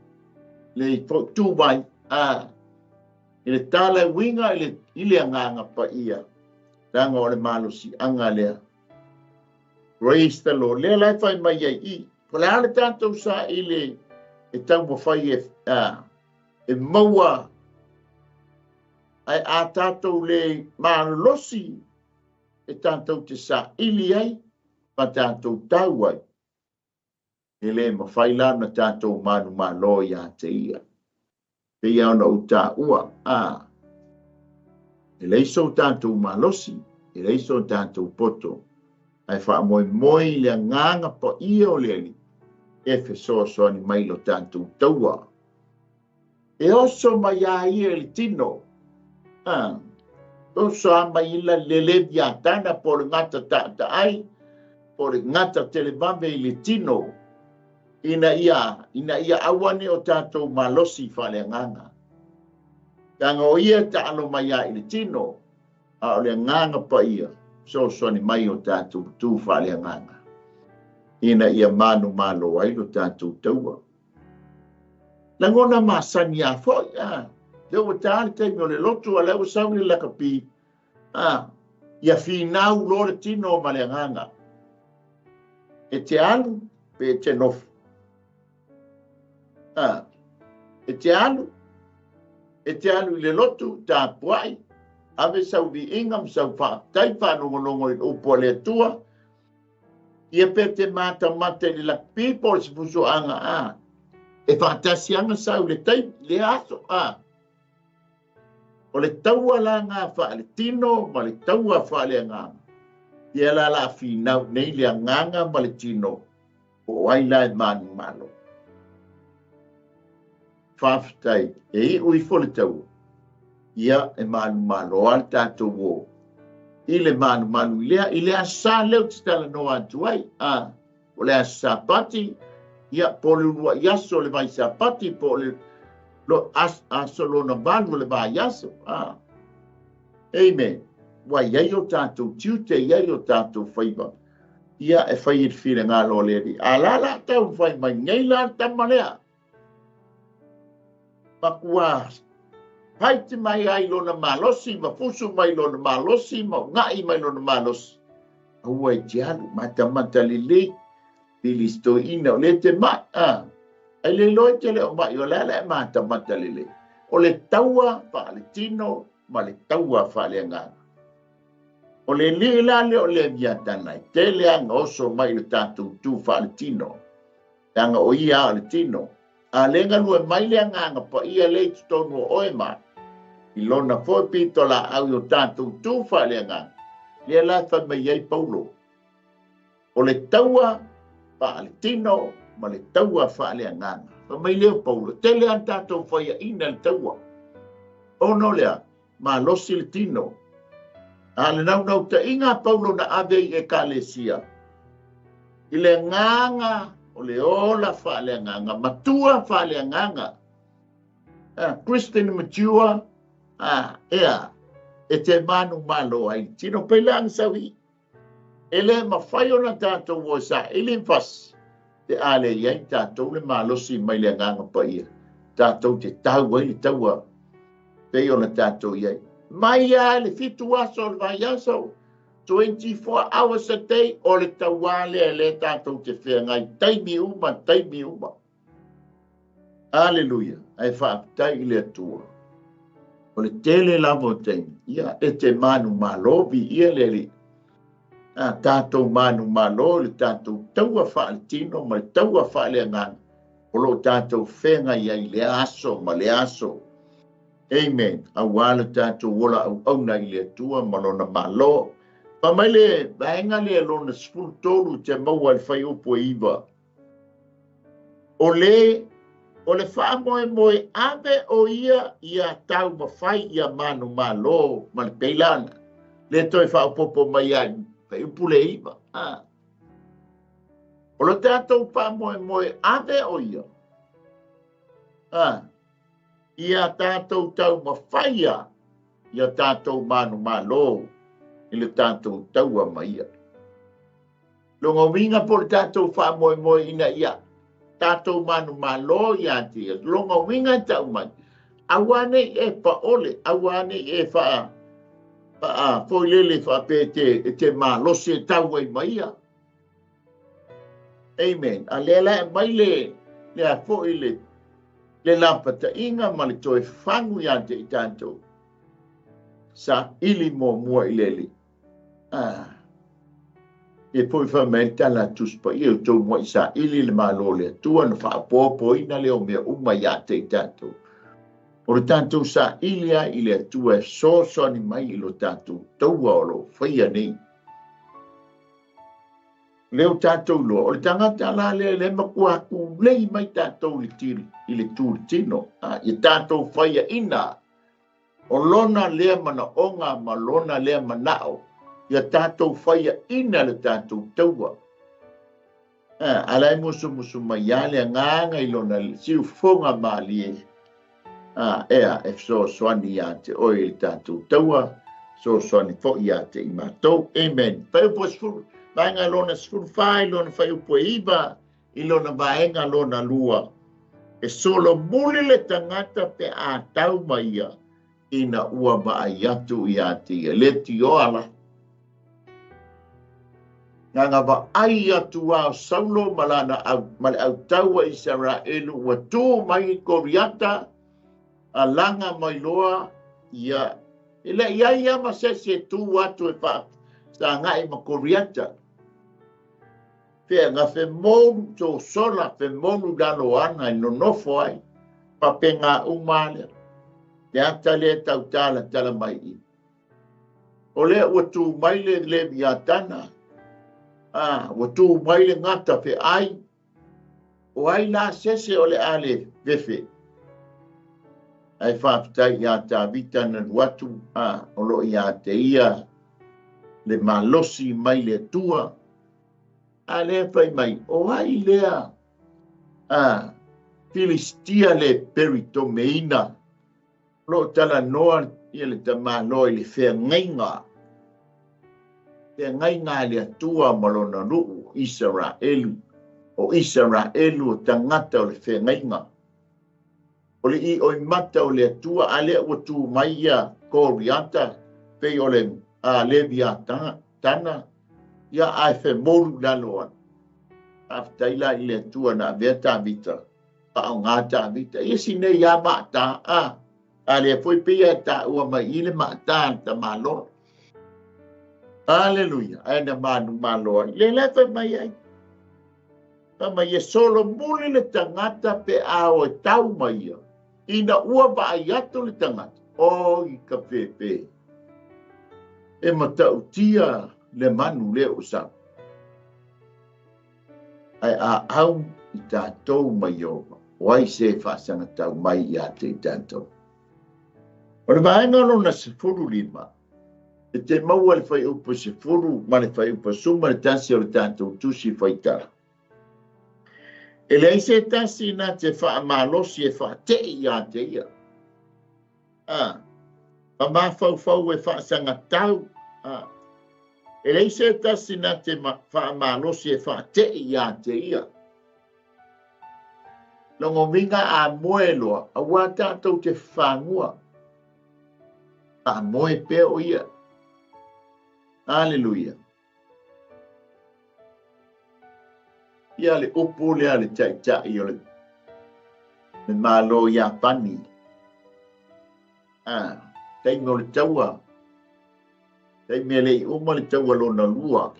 le tu mai. I le tala winga i le nganga pa ia. Nanga o le malo si anga lea. Praise the Lord. Lea lai whai mai i. Pole ale tātou sa i le e tau mo whai e maua ai a tātou le mālosi e tātou te sa ili ai pa tātou tau ai. E le ma whai lana tātou manu malo ia te ia. Te ia ona uta ua. E leiso tātou malosi, e leiso tātou poto. Ai wha moi le nganga pa ia o leali. E fe so ni mailo tātou taua. E oso mai a ia li tino. Oso a mai ila lele via tana por ngata ta ai. Por ngata televame i li tino. Ina ia awane o tātou malosi whale nganga. Kanga o ia ta alo mai a i li tino. A o le nganga pa ia. So ni mai o tātou tu whale nganga. Ina ia manu malo ai lo tātou taua. Langona masani a foi. Leo tāli te me o le lotu a leo sauni laka pi. Ia whinau lo le tino o male nganga. E te alu pe te nofu. E te alu i le lotu tā puai. Ave sau vi ingam sau wha. Tai whanongonongo i upo le tua. Ia pe te mata li la people si puso anga e whaatasi anga sau le tai le aso o le taua la ngā wha le tino ma le taua wha le ngā ia la whinau nei le nganga ma le tino o waila e manu malo whaftai e ui fo le tau ia e manu malo al tātou wo I le manu i le asa leo te tala no atu ai. O le asa pati, ia po le unua iaso le vai sa pati, po le lo aso lo na manu le vai iaso. Amen. Wai iai o tātou tiute, iai o tātou whaiva. Ia e whai i whire ngā lo le ri. A la tau whai mai ngai la tamalea. Pakua Paite mai ai lona malosi, ma fusu mai lona malosi, ma ngai mai lona malosi. Aua e tialu, mata lele, pilisto ina, le te mat, ai le loe te leo mai, o lele mata lele. O le taua, wha le tino, ma le taua wha le ngana. O le lila leo le via tanai, te leanga oso mai le tātou tu wha le tino. Tanga o ia o le tino. A lenga lue mai le nganga, pa ia le tonu o oe mai. I lona foi pito la au o tātou tū whaelenga. Lia la wha mai ei paulo. O le taua wha le tino, ma le taua whaelenga. Wha mai leo paulo. Te lea tātou whaia ina le taua. O no lea, ma losi le tino. A le nau ta inga paulo na avei e ka le sia. I le nganga, o le ola whaelenga, matua whaelenga. Christian mature, e te manu malo ai. Tino peilang sawi. Ele ma whai ona tātou o sa ilimfas. Te ale iai tātou le malosi mai le nganga pa ia. Tātou te tau ai le taua. Pei ona tātou iai. Mai ia le fitu aso le vai aso. 24 hours a day o le taua le tātou te whea ngai. Taimi uma. Aleluia. Ai whaapitai le atua. O le tele lavo teimi. Ia e te manu malo vi ia leli. Tātou manu malo le tātou taua whaaletino ma le taua whaaleangana. O lo tātou whenga iai le aso ma le aso. Amen. Awala tātou wola au auna i le atua malona malo. Pamaile, baenga le lona spul tolu te maua le fai upo iwa. O le wha moe ave o ia tau mawhai ia manu malo ma le peilana. Le toi wha upopo mai ai, fai upu le iwa. O le tātou wha moe ave o ia. Ia tātou tau mawhai ia tātou manu malo. I le tātou taua mai ia. Longa winga po le tātou wha moe ina ia. Tātou manu malo ia tia. Longa winga tau mai. Awane e pa ole. Awane e wha. Foilele wha pe te malo se tau ai mai ia. Amen. A lela e mai le a foile. Le lampata inga ma le toe whangu ia te i tātou. Sa ili mua i lele. E poi fa mentala tuspa io to mo sa ili le malo le tua na fa popo ina le o me uma ya te tanto por tanto sa ilia ile tua so ni mai lo tanto tua lo fia ni le tanto lo o tanga tala le makua ku le mai tanto le tiri ile tu tino e tanto fia ina o lona le mana onga ma lona le manao ia tātou whaia ina le tātou taua. Alai musu mai ale nganga i lona siu whonga maali e. Ea e so swani ia te oi le tātou taua, so swani fo ia te i mātou. Amen. Pai upo sfuru, vaenga lona sfuru whai, lona whai upo iwa, i lona vaenga lona lua. E solo muli le tangata pe a tau mai ia, ina ua mai atu ia te ia. Le tio ala. Nga ba ai atu a saulo malana male au taua Israelu wa tu mai koriata a langa mai loa ia ia ma se tu atu e pa sa ngai ma koriata fe nga fe mon to sola fe monu dano ana no nofo ai pa penga umale ya tale tau tala mai ole wa tu mai le viatana watu mai le ngata pe ai o ai la sese o le ale vefe ai whaafitai ia ta vita na watu o lo ia te ia le malosi mai le tua a le fai mai o ai lea Filistia le peritomeina lo tala noa ia le tamalo i le whea ngainga te ngai le tua malona nuu Israelu o tangata o le whengainga. O le i oi mata o le tua ale o tu maia koriata pe o le levia tana ia ai fe moru laloa. Aftaila i le tua na veta vita pa o ngata vita. Isi ne ia mata ale foi pia ta ua mai ile mata ta malo. Aleluia. Aina manu malo. Le lefe mai ai. Mai e solo muli le tangata pe ao e tau mai ia. Ina ua ba ai atu le tangata. O i ka pepe. E matau tia le manu le usa. Ai au i tātou mai o. Wai se whasanga tau mai i ate i tātou. O le vaenga lona se furu lima. E te maua le whai upa se furu, ma le whai upa suma le tasi o le tātou tusi whaitara. E le se tasi na te wha malosi e wha te i a te ia. Pa ma whau e wha sanga tau. E le se tasi na te wha malosi e wha te i a te ia. Longo minga a moe loa, a wā tātou te whangua. A moe pe o ia. Aleluia. Ia le upu lea le tai o le malo ia pani. Tai mo le taua. Tai me le uma le taua lona lua.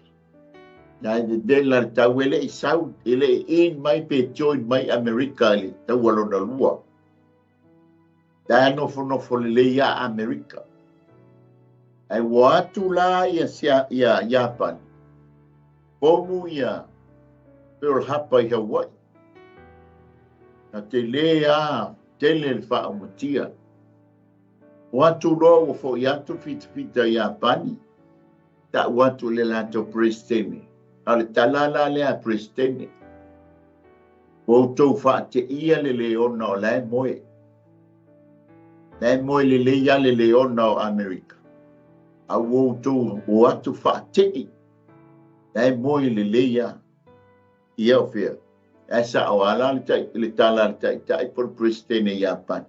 Nai de dela le taua le sau. Ele in mai pe join mai Amerika le taua lona lua. Dai nofo le ia Amerika. ai watu la ia Japan pomu ia Pearl Harbor i Hawaii na te lea tele whaamatia watu loa fo iatu fita Japani ta watu le lato prestene ale talala lea prestene Woto fa te ia le leona o lai moe. Lai moe le leia le leona o Amerika. A woto o atu fa te i. Lai moe le leia i au fea. Esa o ala le tala le tai por prestene Japan.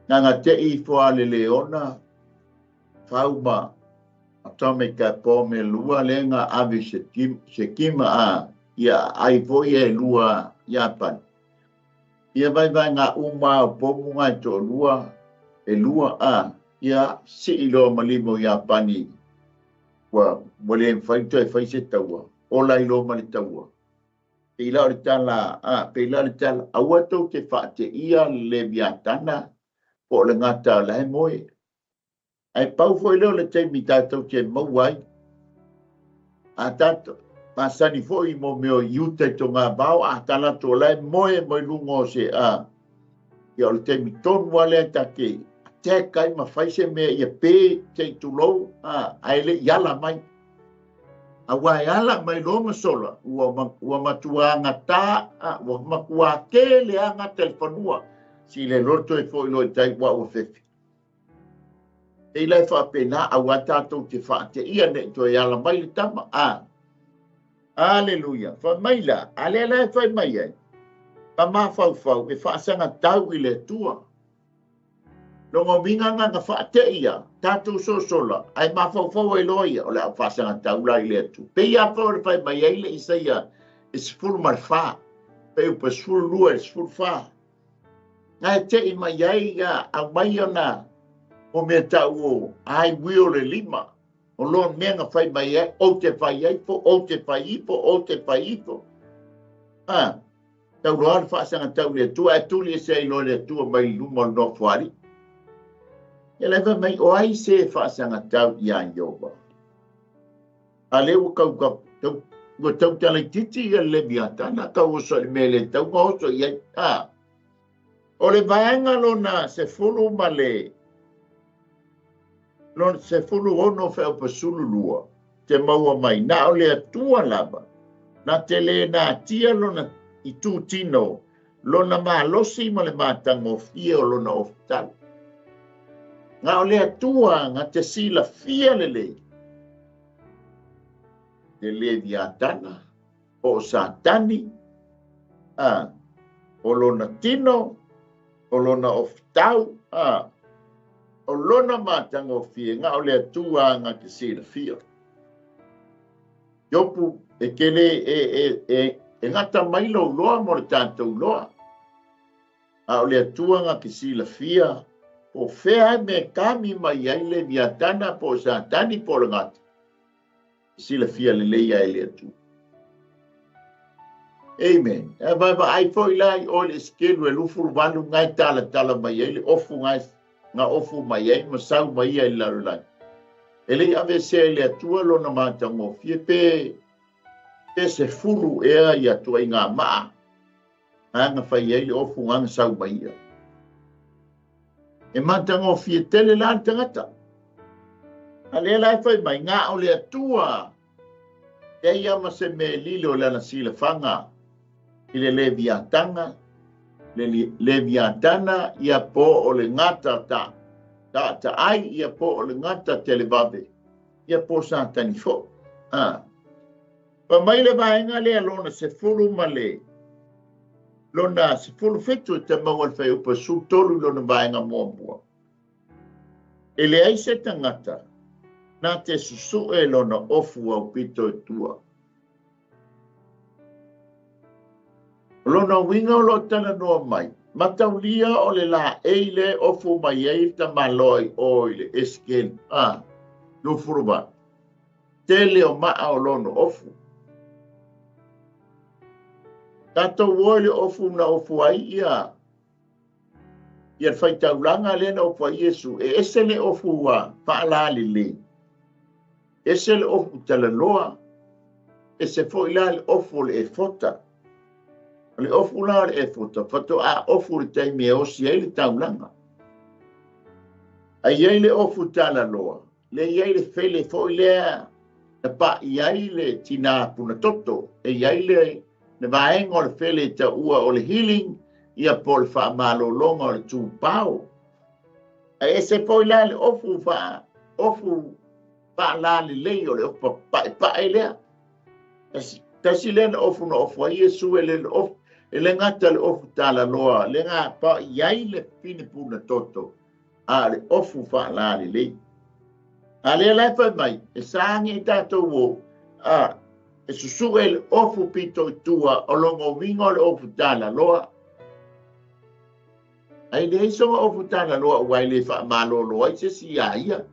Nanga te i fo le leona fauma atomika po me lua lenga avi sekima a ia ai foi e lua Japan. Ia vai ngā uma pomu ngai to lua e lua a ia si ilo malimo Japani wa mole faito e faise taua ola ilo mali taua. Ila o tala pe ila tala awato ke fate ia le biatana po le ngata la moe. Ai pau foi le te mitato ke mauai. A tato pasani foi mo meo yute to ngā bau a tala to lai moe lungo se a. Ia o te miton wale take. Te kai ma faise me ia pe te tulou a aile yala mai. A wai ala mai loma sola. Ua matua ngata ua makua ke le anga telefonua. Si le loto e foi lo tai wa o fefi. E lai fa pena a wata to te fa te ia ne to yala mai le tama a. Aleluia. Fa maila, ale fa mai ai. Pa ma fau e fa sanga tau i le tua. Longo minga nga fa te ia, tatu so sola. Ai ma fau e loia, o le fa sanga tau la i le tu. Pe ia fa fa mai ai le isa ia. Es full mar fa. Pe u pas full lua, es full fa. Ngai te i mai ai ia a mai ona. O me tau o ai wio le lima. O lon menga fai mai ai, o te fai ai po, o te fai ipo, o te fai ipo. Tau roa fa sanga tau le tua, e tuli e se ilo le tua mai luma no fuari. E leva mai o ai se fa sanga tau i a yoba. A leo kau tau tala titi i le biatana, kau oso le mele tau oso i ai. O le vaenga lona se fulu male, lon se fulu ono fe o pasulu lua, te maua mai, na o le atua lava, na te le na tia lona i tu tino, lona maa losi ma le maa tango fia o lona ofital. Nga o le atua, nga te sila fia le le. Te le viatana, o satani, o lona tino, o lona ofitau, o lona matango fia, nga o le atua nga te sila fia. Yopu e kele e ngata mailo loa mo le tātou loa. A o le atua nga ki sila fia, o fea me kami mai ai le viatana po satani po le ngata. Sila fia le leia e le atua. Amen. E vai ai foi lai o le skelu e lufuru walu ngai tala mai ai le ofu ngai nga ofu mai ai masau mai ai larulai. Ele ave se le atua lona matango fie pe se furu ea i atua i ngā maa. Anga whai ai le ofu nganga sau mai ia. E matango fie tele lan tangata. A le lai whai mai ngā o le atua. E ia ma se me lile o lana sila whanga. I le leviatanga. Le leviatana ia po o le ngata ta. Ta ai ia po o le ngata televabe. Ia po satani fo. Pa mai le vaenga le alona se fulu male. Lona se fulu fetu te mawal fai upa sutolu lona vaenga mua. E le ai se tangata. Na te susu e lona ofu au pito e tua. Lona winga o lo tana noa mai. Mataulia o le la eile ofu mai eil ta maloi oile esken. No furuba. Tele o maa o lono ofu. Tato wole ofu na ofu ai ia. ia fai taulanga le na ofa Yesu e ese le ofu wa faala le ese le ofu talaloa ese fo ila le ofu le e fota le ofu la le e fota fato a ofu le taimi e osi e le taulanga ai ai le ofu talaloa le iai le fele fo ilea na pa iai le tina puna toto e iai le vaenga o le fele ta ua o le healing ia pol fa malo longa o le tūpau. E se fo ila le ofu fa la le lei o le ofu pa e lea. Tasi le na ofu na ofu a Yesu e le ofu e le ngata le ofu tala loa le ngā pa iai le pini puna toto a le ofu fa la le lei. A le lai fa mai e saangi e tato wo e susu e le ofu pito i tua o longo wingo le ofu tala loa. Ai le songa ofu tala loa wai le fa malo loa i se si ia.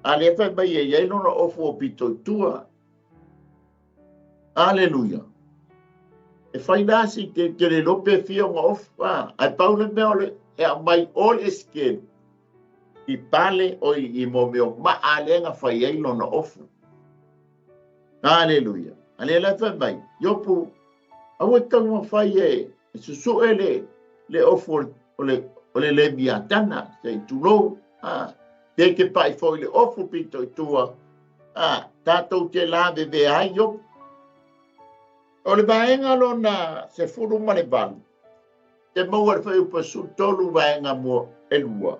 A le fa mai e iai lona ofu o pito i tua. Aleluia. E fai nasi te le lope fia nga ofu ai paule mea ole e a mai all escape. I pale o i mo meo ma alenga fai ai lona ofu. Aleluia. Ale la fa mai. Yopu awe tanga fai e susu ele le ofu o le biatana se tulo te ke pai foi le ofu pito i tua tatou te la bebe ai yopu. O le vaenga lona se furu ma le balu. Te maua le fai upa su tolu vaenga mo e lua.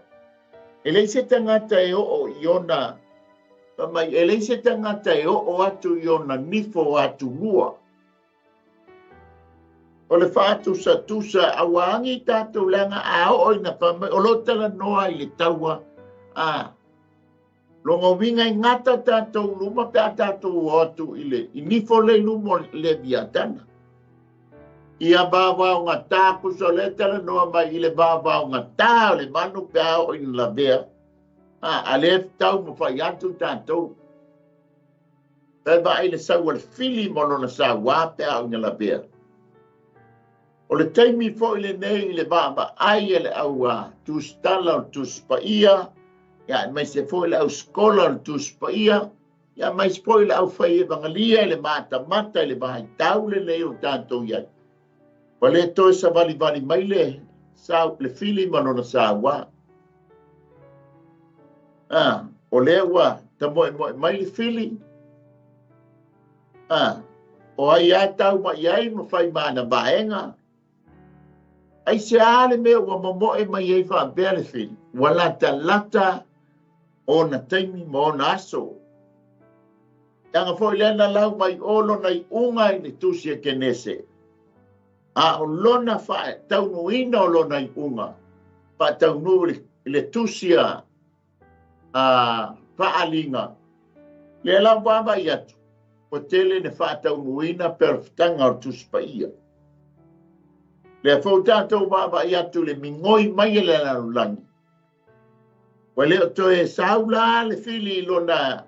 E lei se tangata e o iona, mai e lei se tangata e o atu iona nifo atu lua. O le whaatu sa tusa awangi tātou langa a o ina whamai, o lo tala noa i le taua, longa winga i ngata tātou luma pia tātou o atu i nifo le lumo le biatana. Ia bāwao ngā tāku so le tala noa mai i le bāwao ngā tā o le manu pia o ina la bea. A le tau mo whai atu tātou. Pea ba i le sau al fili mono na sa wāpea o ina la bea. O le taimi fo i le nei i le bāba ai e le au tūstala o tūspaia. Ia mai se fo i le au skola o tūspaia. Ia mai se fo i le au whai e vangalia i le mata i le bahai tau le nei o tātou iai. Pa le toi sa vali mai le fili mono na sa wā. O le wa ta moe mai le fili. O ai atau ma iai ma fai mana vaenga. Ai se ale mea ua mamoe mai ei wha bea le fili. Wa lata o na taimi mo na aso. Tanga fo ilena lau mai olo na i unga i le tusia kenese. O lona wha tau nuina o lona i unga. Pa tau nu le tusia faalinga. Le la baba i atu. O tele ne whaatau nuina per tanga o tuspaia. Le fau tātou baba i atu le mingoi mai le lanulangi. Wa leo toe saula le fili lona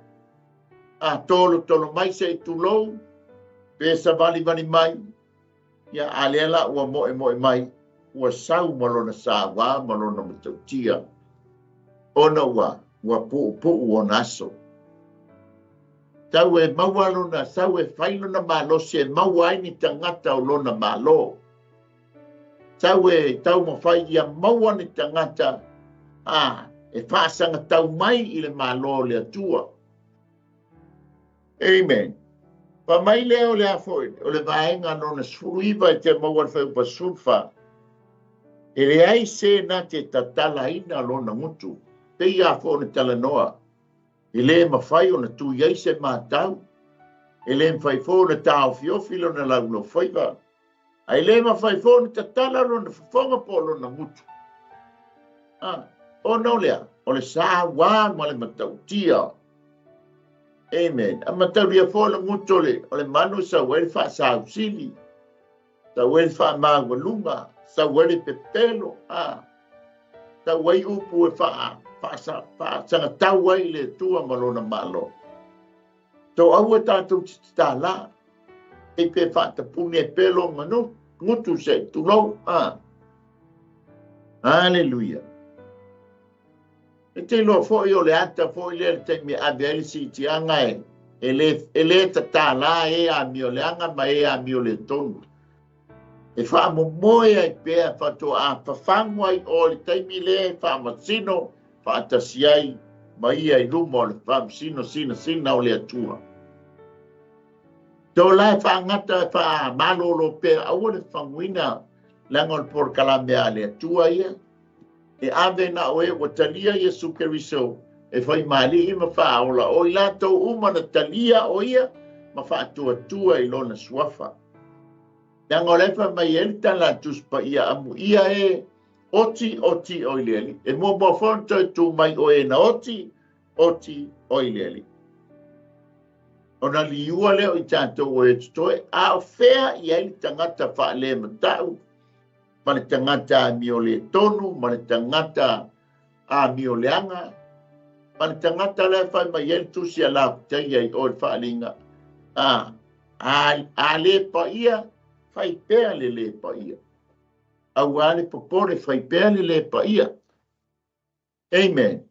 tolo mai se tulou. Pesa vali mai. Ia alela ua moe mai. Ua sau malona sawa malona matautia. Ona ua pu o naso. Tau e maua lona, sau e whai lona malo se maua ai ni tangata o lona malo. Tau ma whai ia maua ni tangata e whaasanga tau mai i le malo le atua. Amen. Pa mai leo le afoi, o le vaenga lona suruiva e te maua le whai upa sulfa. E le ai se na te tatala ina lona mutu. Te ia fo ne tala noa. E le mawhai o na tu iei se mātau. E le mwhai fo na tau fiofilo na laulo whaiva. E le mawhai fo na tatala lo na whafonga po lo na mutu. O no lea, o le saa wā ma le matau tia. Amen. A matau lia fo na mutu o le manu sa wele wha sa usili. Sa wele wha maa walunga. Sa wele pepelo. Sa wei upu e wha sanga tau ai le tua malona malo. Tau aua tātou tita la. E pe whata pune e pelo manu. Ngutu se tunou. Haleluia. E te lo fo i o le ata fo i le te mi abeli si ti anga ele ta la e a mi o le anga ma e a mi o le tonu. E fa mo moia i pe fa to a fa fangwa i o le te mi le fa ma sino fa ta siai ma ia i lumo le fa sino o le atua. Tau lai fa ngata fa malolo pe au le fanguina langol por kalamea le atua ia. E ave na oe o talia Yesu Keriso e fai mali i mawha ola o i lato uma na talia o ia ma wha atua i lona suafa. Nang o lefa mai elta la tuspa ia amu ia e oti o i leli. E mo fonto tu mai o e na oti o i leli. O na liua leo i tātou o e tutoe a o fea i eli tangata wha le matau. Ma le tangata a mi o le tonu, ma le tangata a mi o le anga, ma le tangata le whai mai el tusi a lau tei ai o le whaalinga. A le pa ia, whai pēa le pa ia. Au a le popore whai pēa le pa ia. Amen.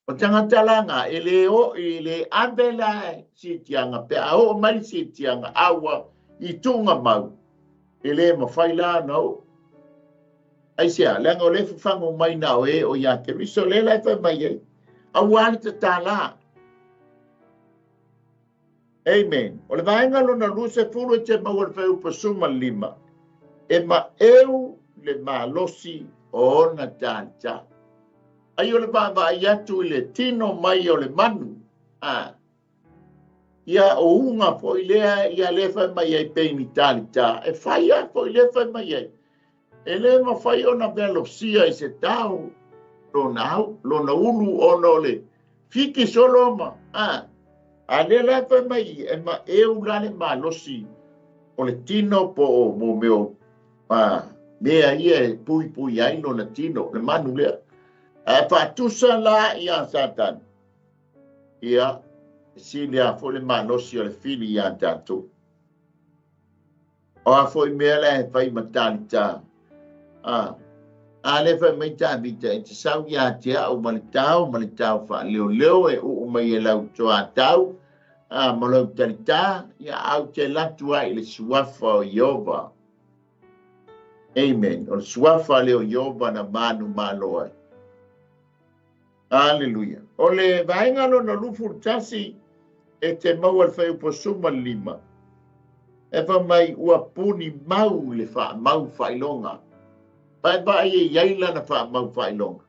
O tangata langa, e le o i le ambela si tianga, pe a o mai si tianga, awa i tunga mau. E le ma whai la nau. Aisia, lenga o le whango mai na o e o ia Keriso, le lai whai mai e. Awani te tā la. Amen. O le vaenga lona luse fulu e te maua le whai upa suma lima. E ma eu le malosi o na tāta. Ai o le vava i atu i le tino mai o le manu. Ia o unga po i lea, ia le whai mai e peini tāli tā. E whai a po i le whai mai e. E le ma whai o na velosia i se tau, lona ulu o no le fiki soloma. A le la whai mai e ma eu lane ma losi o le tino po o mo meo mea ia e pui ai no le tino, le manu lea. Whatusa la ia satan. Ia, si lea fo le ma losi o le fili ia tātou. O a fo i mea le whai matani tā. A le whai mai tā vita e te sau ia te au malitau wha leo e u mai e lau toa tau. Malau tarita ia au te latua i le suafa o Iova. Amen. O le suafa leo Iova na manu maloa. Hallelujah. O le vaenga lo na lufu tasi e te mau al whai uposuma lima. E wha mai ua puni mau le wha mau whailonga. Pai ba e yaila na wha mau whailonga.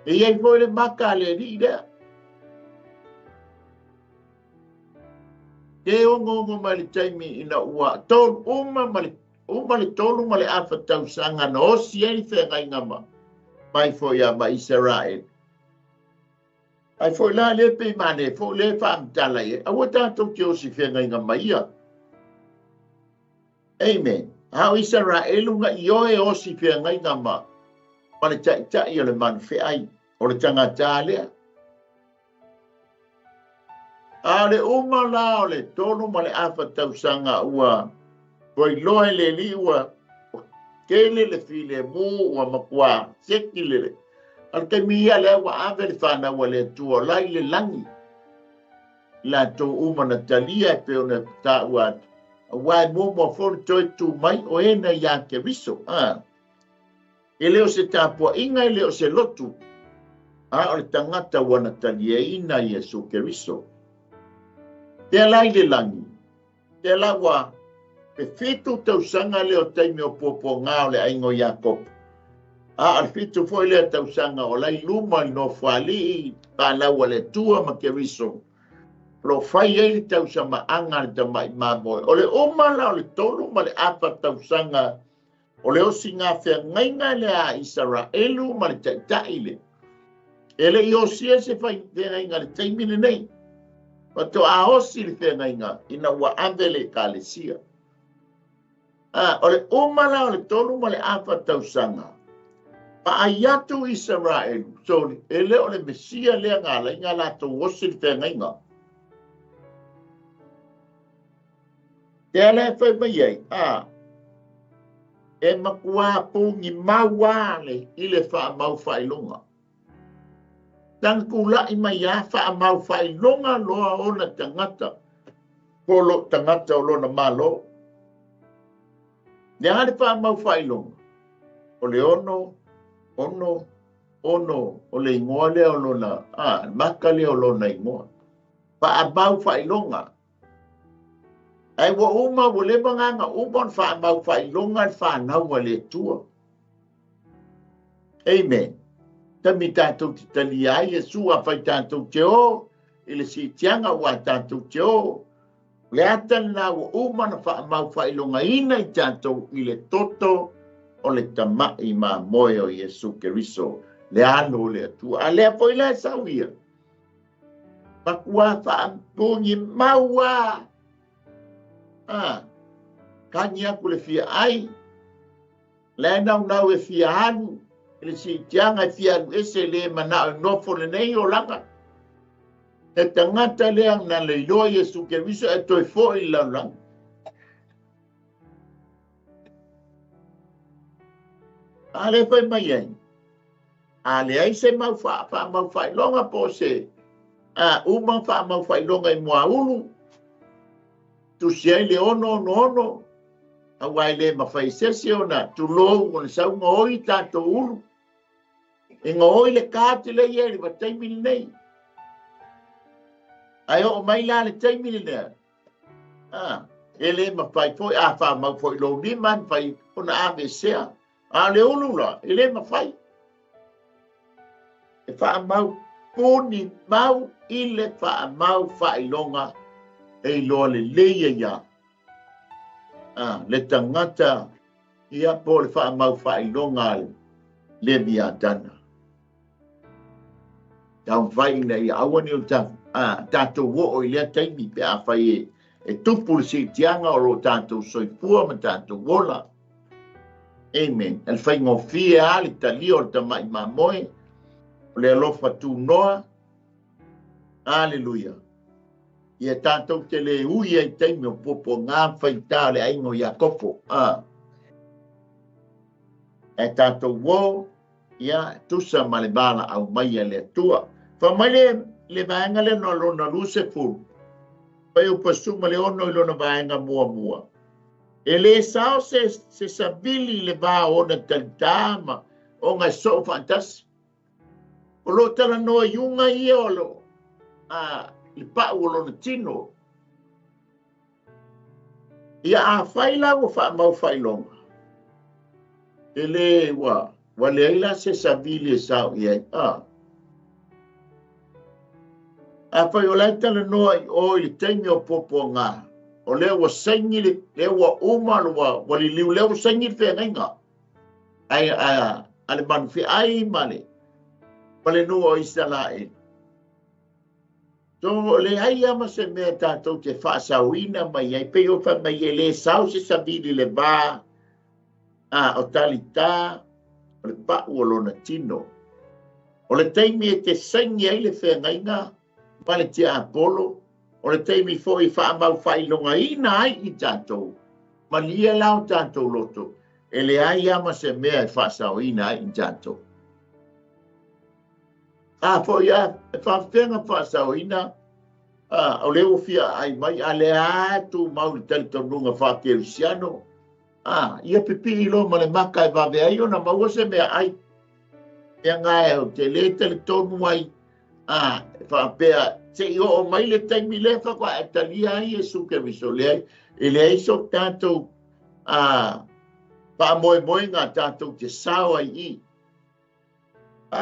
E iei foi le maka le rida. Ke ongo mai le taimi ina ua tolu uma le tolu ma le awha tausanga na osi eri whenga ingama. Mai foi a ma Israel. Ai foi la le pe mane, foi le whaamtala e. Awa tātou ke osi whenga ingama ia. Amen. Hau Israel unga i oe osi whenga ingama. Ma le tai o le manu wheai. O le tangata lea. A le uma la o le tonu ma le awha tausanga ua. Koi loe le li ua. Kele le file mu ua makua. Seki le. Al ke mia le ua ave le whana ua le tua lai le langi. La tō uma na talia e peo na ta ua. Wai mo mo fon toi tu mai o ena ia ke riso. E leo se tāpua inga e leo se lotu. O le tangata wana talia ina Yesu ke riso. Te lai le langi. Te la wa pe fitu tausanga leo taimi o popo ngao le aingo Jakob. Al fitu foi leo tausanga o lai luma no fali pa laua le tua ma ke riso. Lo fai e tausama anga le tamai mamoe. O le oma la o le tolu ma le apa tausanga. O le osi ngā whea ngainga le a Israelu ma le taitai le. E le i osia se whai whea ngainga le taimine nei. Pato a osi le whea ngainga ina ua avele ka le sia. O le omala o le tolu ma le apa tausanga. Pa ayatu Israelu. So e le o le mesia lea ngala inga la to osi le whea ngainga. Te ale whai mai ei. e makua pungi mawale ile fa mau failonga. Dan kula ima ya fa mau failonga loa ona tangata. Polo tangata o lona malo. Ne hane fa mau failonga. O le ono, o le ingoa lea o lona, maka lea o lona ingoa. Fa mau failonga. Ai wa uma wo le banganga umon fa mau failonga fa naua le tua. Amen. Tami tātou te tali ai e sua whai tātou te o, ile si tianga wa tātou te o. Le atan na wa umana wha mau whailonga ina i tātou i le toto o le tamai ma moe o Yesu Keriso. Le ano le atua. A lea po ila e sauia. Pakua wha ampungi maua. Kani aku le fia ai. Le nau e fia anu. Ele si tianga fia ese le mana no for nei o langa. E tangata le na le lo Yesu Keriso e toi fo i la langa. Ale foi mai ai. Ale ai se mau fa mau fa longa po se. Uma fa mau fa longa i moa ulu. Tu se le ono. Awai le mawhai sese ona. Tu lo o le sau ngoi tato ulu. E ngoi le kāti le ieri wa taimini nei. Ai o mai la le taimini nei. Ele mawhai foi. Wha mau foi lo ni man whai ona ave sea. Le ulu la. Ele mawhai. E wha mau puni mau ile wha mau whailonga. E loa le leia ia. Le tangata ia po le wha mau whailonga le mia dana. Tau whai nei awani o tātou wo o ilea taimi pe a whai e tupu si tianga o lo tātou soifua ma tātou wola. Amen. El whai ngofie ali tali o tamai mamoe o le alofa tu noa. Alleluia. Ia tātou te le ui ai taimi o popo ngā whaitā le aingo Iakopo. E tātou wo, ia tusa ma le bala au mai le atua. Wha mai le vaenga le no lona luse furu. Pai upasu ma le ono i lona vaenga mua. E le sao se sabili le vā ona talitama o ngai so fantasi. O lo tala noa iunga ia o lo. I pa o lona tino. Ia a whaila o wha mau whailonga. E le wa le aila se sabili e sao iai. A whai o lai tala noa i o i taimi o popo ngā. O leo wa saingi le wa umaru wa li liu leo saingi whea ngainga. Ai ale manu whi ai male. Pale nua o Israel. So le ai ama se mea tātou te whaasauina mai ai peo wha mai e le sau se sabili le vā. O talita. O le pa'u o lona tino. O le taimi e te saingi ai le whea ngainga. Pale tia Apollo. O le teimi fo i wha mau whailonga ina ai i tātou. Ma lia lau tātou loto. E le ai ama se mea e whaasau ina ai i tātou. Fo ia, e whawhenga whaasau ina. O leo fia ai mai, a le atu mau li talitonunga whakerisiano. Ia pipi ilo ma le maka e wawe ai ona maua se mea ai. Ia ngā e o te le talitonu ai. Whapea, te i o mai le taimi le whakwa e talia ai e suke miso le ai. E le ai so tātou wha moe ngā tātou te sao ai i.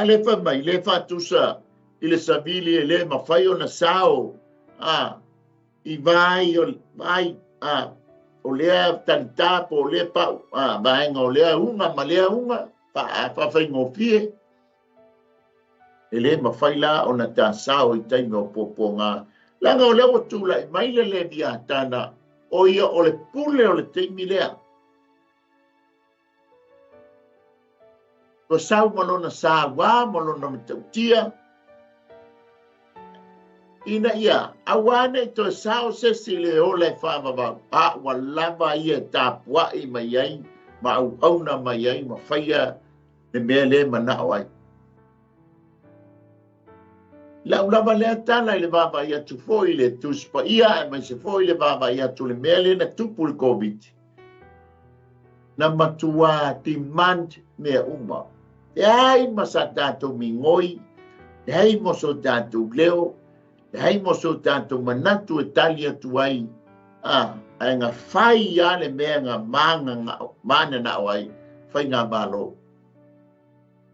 Le wha mai, le wha tusa i le sabili e le mawhai o na sao. I vai o lea tanitapo o lea pau. Vaenga o lea unga, ma lea unga. Wha whaingofie. E le mawhai la o na tā sao i taimi o popo ngā. Langa o leo tūla i mai le via tāna o ia o le pule o le taimi lea. Ko sau malona sā wā, malona matautia. Ina ia, awane to sao se sile o le whāwawau. Wa lava ia tā pua i mai ai. ma au na mai ai ma faia le mea le manao ai. Lau lava le atala i le vava ia tu foi le tuspa ia e mai se foi le vava ia tu le mea le na tupu le COVID. Na matua demand mea uma. E ai masa tātou mingoi, e ai moso tātou leo, e ai moso tātou manatu e tali atu ai. Ai ngā whai ia le mea ngā mana na ai, whai ngā malo.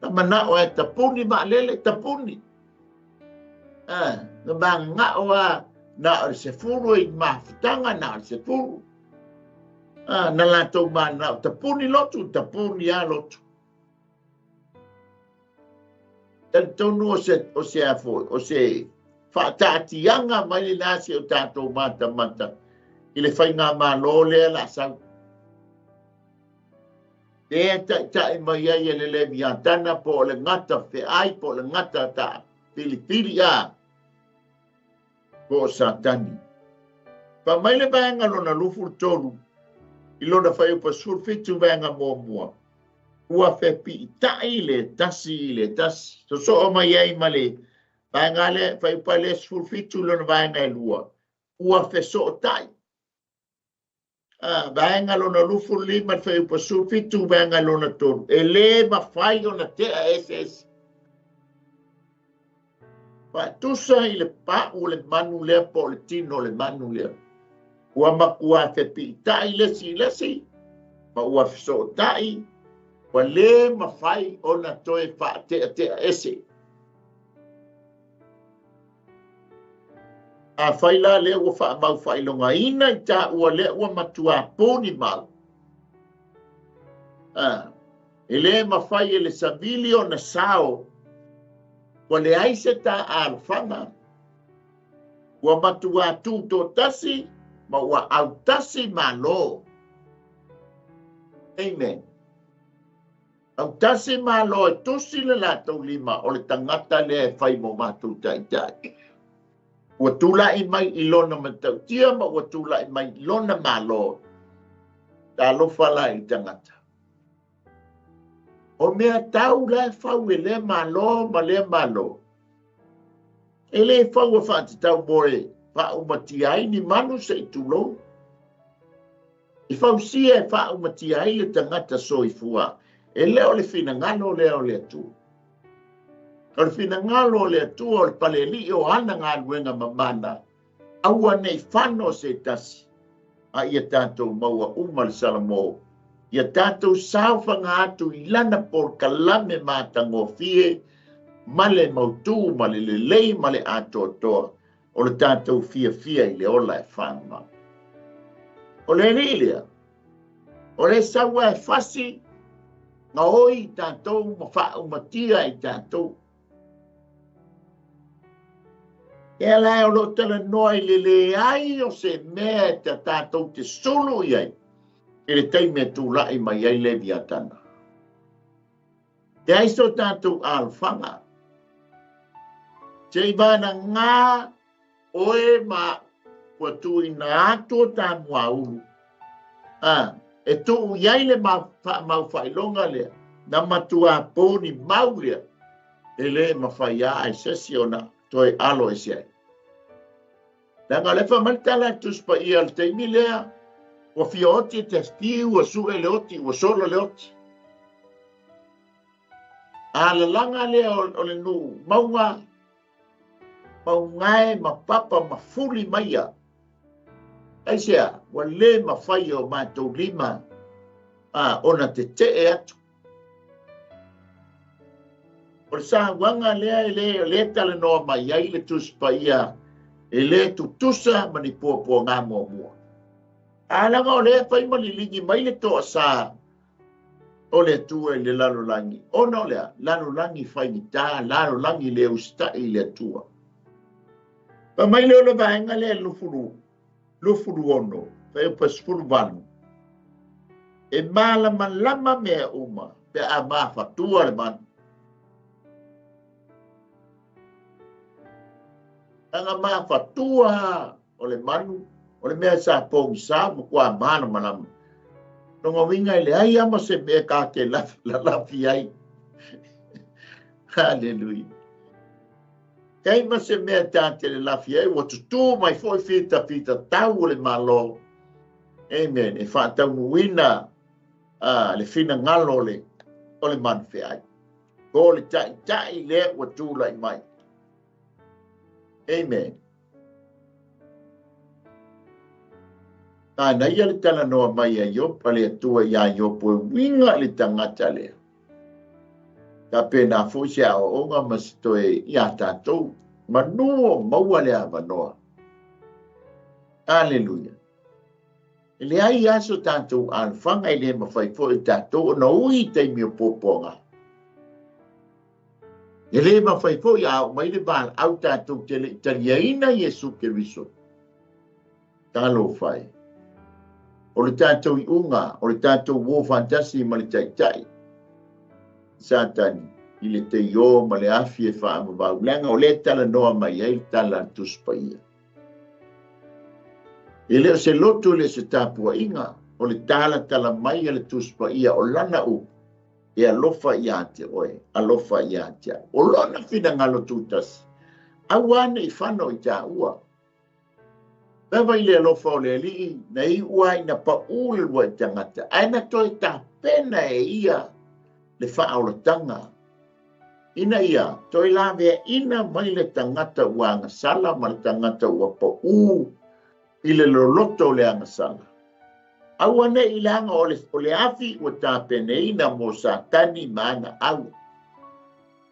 Ta manao e tapuni ma lele tapuni. Ngā mā ngā oa na o se furu i mawhitanga na o se furu. Na lato ma na tapuni lotu, tapuni a lotu. Tonu o se afo, o se whaatatianga mai le nasi o tātou mata. I le whai ngā malo lea la sau. E tai mai ai e le miatana po le ngata whe ai po le ngata ta pili a. Po satani. Pa mai le vanga lona lufu tolu. I lona whai upa surfitu vanga mua. Ua whe pi tai le tasi. So o mai ai male. Vanga le whai upa le surfitu lona vanga e lua. Ua whe so tai. Vanga lona lufu lima whai upa surfitu vanga lona tolu. E le ma whai ona tea SS. Pa tusa i le pa'u le manu lea po le tino le manu lea. Ua makua te pi tai lesi. Ma ua fiso tai. Ua le mawhai o na toe wha te ese. A whaila le ua wha mau whailonga ina i ta ua le ua matua pōni mau. E le mawhai e le sabili o na sao. Ua le aise ta alwhanga. Ua matua tūto tasi. Ma ua au tasi malo. Amen. Au tasi malo e tusi le latou lima o le tangata le e whai mo mātou tai. Ua tula i mai i lona matau tia ma ua tula i mai i lona malo. Ta lofala i tangata. O mea tau le whau e le malo ma le malo. E le whau a whaati tau more. Wha umati ai ni manu se i tulo. I whau sia e wha umati ai le tangata soifua. E leo le fina ngalo leo le atu. O le fina ngalo le atu o le pale li o ana ngā luenga mamana. Aua nei whano se tasi. A ia tātou maua umal salamo. Ia tātou sauwhanga atu i lana por kalame mātango fie. Male mautu, male lelei, male atotoa. O le tātou fia i le ola e whanga. O le rilia. O le sawa e whasi. Ngā oi tātou ma wha umatia i tātou. E lai o lo tala noa i le ai o se mea te tātou te solo i ai. E le teime tū lai mai ai le viatana. Te aiso tātou alwhanga. Te ibana ngā oe ma kua tui na ato tā mua uru. E tō iai le mau whailonga lea. Na matua pōni mau lea. E le mawhai a ai sesi o na toi alo e siai. Nanga le whamanitala tuspa i al teimi lea. Wa fia oti te stiu wa sue le oti, wa solo le oti. A la langa lea o le nu maunga. Maungae ma papa ma fuli maia. Aisea, wa le ma whai o mātou lima. Ona te e atu. O le sa wanga lea e le tala noa mai ai le tuspa ia. E le tutusa mani pua ngā mua. Alanga o le whai malilingi mai le toa sa. O le tua i le lalolangi. Ona o lea, lalolangi whai ni tā, lalolangi le usta i le tua. Pa mai leo le vaenga le lufuru ono, whai upa spuru vanu. E lama mea uma, pe a maa whatua le manu. Anga maa whatua o le manu, o le mea sa pōngi sa, mo kua mana malama. Nonga winga ile ai ama se me ka ke la fiai. Hallelujah. Kei ma se me ta te la fiai wa tu mai foi fita tau le malo. Amen. E fa tau wina le fina ngalo le o le man fiai. Ko le tai le wa tu lai mai. Amen. Na ia le tala noa mai a yo pale atua ia yo po winga le tangata le. Ta pena fusia o onga masitoe ia tatou. Manuo maua le avanoa. Hallelujah. Ele ai aso tatou alfanga ile mawhai fo e tatou na ui te mio poponga. Ele mawhai fo ia o mai le bal au tatou te le italiaina Yesu Keriso. Talo fai. O le tātou I unga, o le tātou wō fantasi ma le tai. Satani, I le te io ma le afi e wha amawau. Lenga o le tala noa mai ei tala tuspa ia. E leo se loto le se tāpua inga, o le tala mai le tuspa ia o lana u. E alofa ia te oe, alofa ia te. O lona fina ngalo tutas. Awane I whano I tā ua. Lewa I le alofa o le li, na I ua ina pa ule lua I tangata. Aina toi ta pena e ia le whaola tanga. Ina ia, toi la vea ina mai le tangata ua anga sala, ma le tangata ua pa u I le loloto le anga sala. Aua ne I le anga o le afi ua ta pena ina mo sa tani maana au.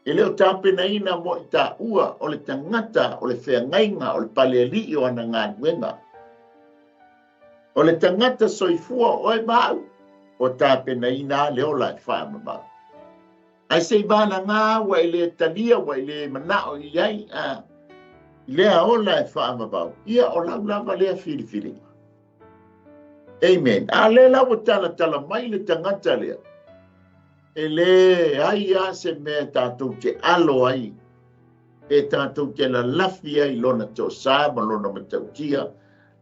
E leo ta pena ina mo I ta ua o le tangata o le whea ngainga o le pale li o ana ngā nuenga. O le tangata soifua o e mau o ta pena ina leo la I wha mamau. Ai sei bana ngā wa I le tania wa I le manao I ai I lea ola e wha mamau. Ia o lava lea whiri. Amen. A le lawa tala mai le tangata lea. E le ai a se mea tātou te alo ai. E tātou te la lafi ai lona tō sā, ma lona matautia,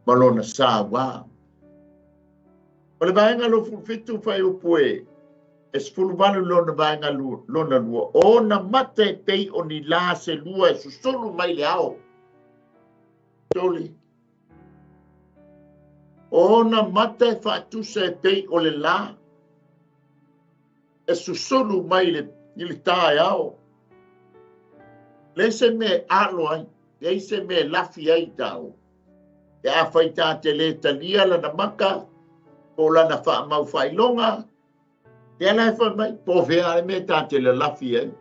ma lona sā wā. O le vaenga lo fulfitu whai upoe. E sfulu walu lona vaenga lona lua. O na mata e pei o ni la se lua e susolu mai le ao. Toli. O na mata e whaatusa e pei o le la. E susolu mai le tae ao. Le se me alo ai. Le se me lafi ai tau. E a whaita te le talia lana maka. O lana wha mau whailonga. E ala e wha mai. Po whea e me ta te le lafi ai.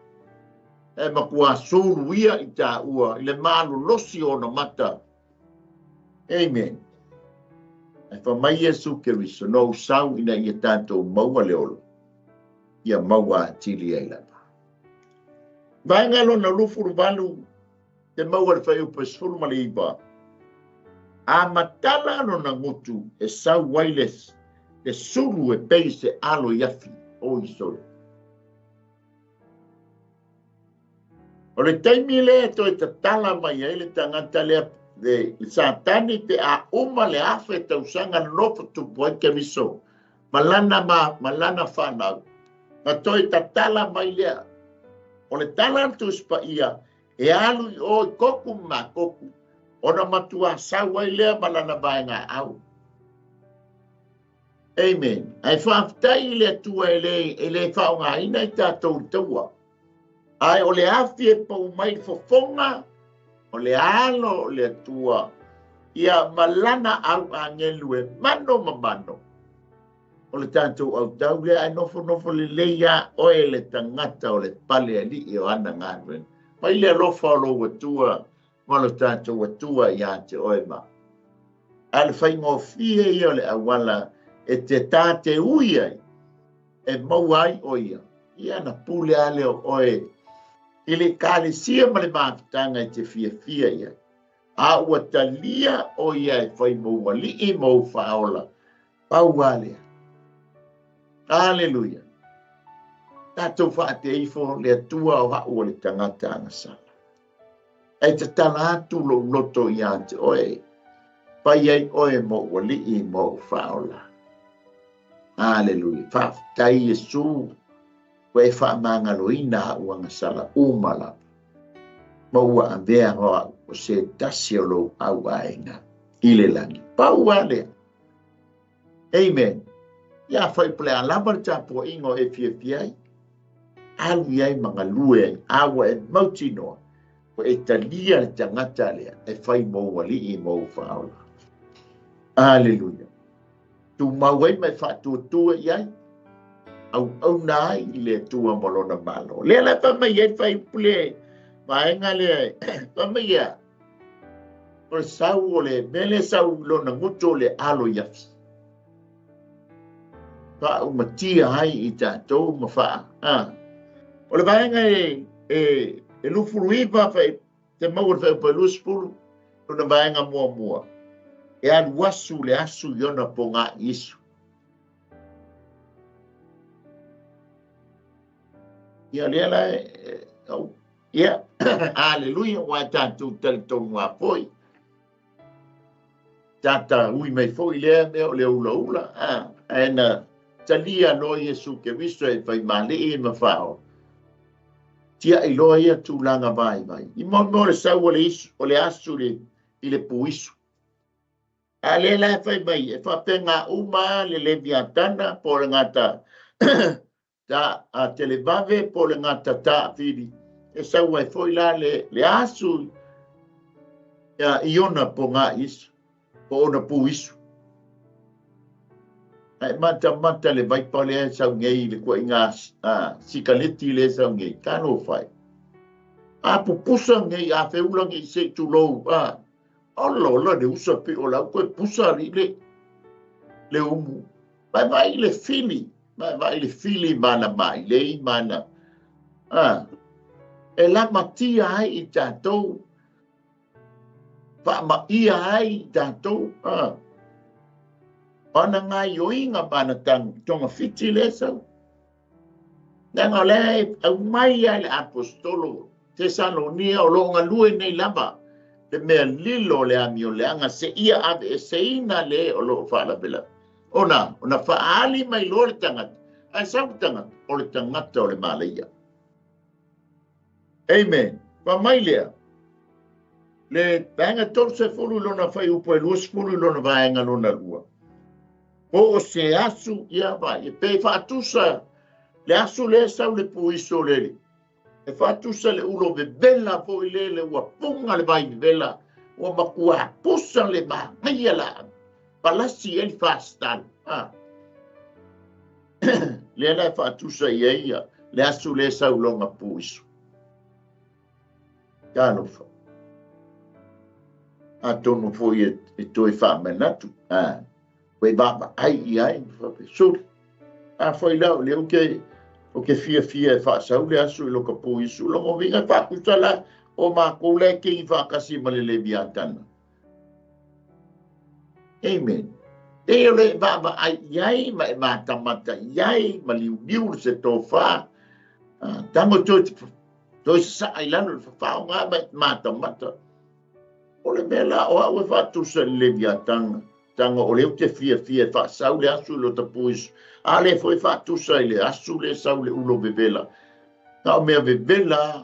E makua sulu ia I ta ua. I le malu losi o na mata. Amen. E wha mai Yesu Keriso. No sau ina ia tātou maua leolo. Ia maua tili ai lapa. Vaenga lona lufuru walu. Te maua le whai upa sfuru mali iba. A matala no na ngutu e sau wailes. E suru e pei se alo iafi o isoro. O le taimi lea to e tatala mai e le tangata lea le satani te a uma le afe tausanga lofa tupu ai Keriso. Malana whanau. Ma toi tatala mai lea. O le tala tuspa ia e alu I o koku ma koku. Ona matua sawa I lea malana vaenga au. Amen. Ai whaftai le tua e le whaonga ina I tātou taua. Ai o le afi e pau mai fofonga, o le alo o le tua, ia malana au angelu e mano mamano. O le tātou au tau le ai nofo le leia o e le tangata o le pale ali I o ana ngāwen. Mai le lofa o lo watua, ma lo tātou watua I a te oema. Ai le whaingo fie I o le awala, e te tāte ui ai, e mau ai o ia. Ia na pule ale o oe. I le kāle sia ma le mātanga I te fia ia. A ua talia o ia e whai maua li I mau whaola. Pau alea. Aleluia. Tātou whaate ifo le atua o hau o le tangata angasala. E te tala atu lo loto I ante oe. Pai ai oe maua li I mau whaola. Aleluia. Whaatai Yesu. Koe whaamangaloina uanga sala umala. Maua ambea hoa o se tasi o lo au aenga. Ile langi. Paua lea. Amen. Ia whai ple alamar tapo ingo e fiai. Alu iai mga lue awa e mautinoa. Ko e talia le tangata lea. E whai mou ali i mou whaola. Aleluia. Tu mauai mai whatuatua iai. Au nai i le tua molona malo. Lea la pa mai e whai ple. Maenga le. Pa mai e. O sau o le mele sau lona nguto le alo yafi. Pa umatia hai i tātou mawha. O le maenga e lufuruiva whai te maua whai pa luspuru. Lona maenga mua mua. E anu wasu le asu yona po ngā isu. Ia lea la ia, aleluia, wa tātou tali tonu ngā poi. Tāta ui mai foi lea mea o le ula ula. Aena talia no Yesu ke viso e whai male e mawhao. Tia i loa ia tūlanga vai vai. I mo le sau o le isu, o le asu i le pu isu. A le la fai mai, e whapenga uma le leviatana po le ngata ta a televave po le ngata ta whiri. E sau ai foi la le asu i ona po ngā isu, po ona pu isu. Ai mata le vai pa le sau ngei le kua inga sikaleti le sau ngei, kano fai. A pupusa ngei, a feula ngei se tulou, Olo de usa pe o la koe pusa li le umu. Vai le fili. Vai le fili mana mai. Le mana. E la matia ai i tātou. Ma ia ai i tātou. Ona ngā yoinga mana tonga fiti le sau. Nanga le au mai ai le apostolo. Tesalonia o longa lue nei lava. Te mea lilo le amio le anga se ia ave e se ina le o lo whaala bela. Ona whaali mai lo le tangata. Ai sau tangata o le tangata o le Malaia. Amen. Pa mai lea. Le vaenga tolu se fulu lona whai upo e luas fulu lona vaenga lona lua. O se asu ia vai. E pe whaatusa le asu le sau le puiso le. E whatusa le ulo ve vela po i le ua punga le vai vela ua makua pusa le maia la palasi el fastan. Le la whatusa ia le asu le saulonga puiso. Kano wha. A tonu fo i e toi whamenatu. Koe baba ai i ai suri. A foi lau le uke o ke fia e whaasau le asu i loka pū isu. Longo vinga whakusala o mā koule ke i whakasi ma le leviatana. Amen. E o le baba ai iai ma e mātamata iai ma liu se tō wha. Tango toi sa ai lano le whao ngā ma e mātamata. O le mela o au e whatusa le leviatana. Tango o leo te fia whaasau le asu i lo ta pū isu. Ale foi whatusa i le asu le sau le ulo vevela. Kau mea vevela.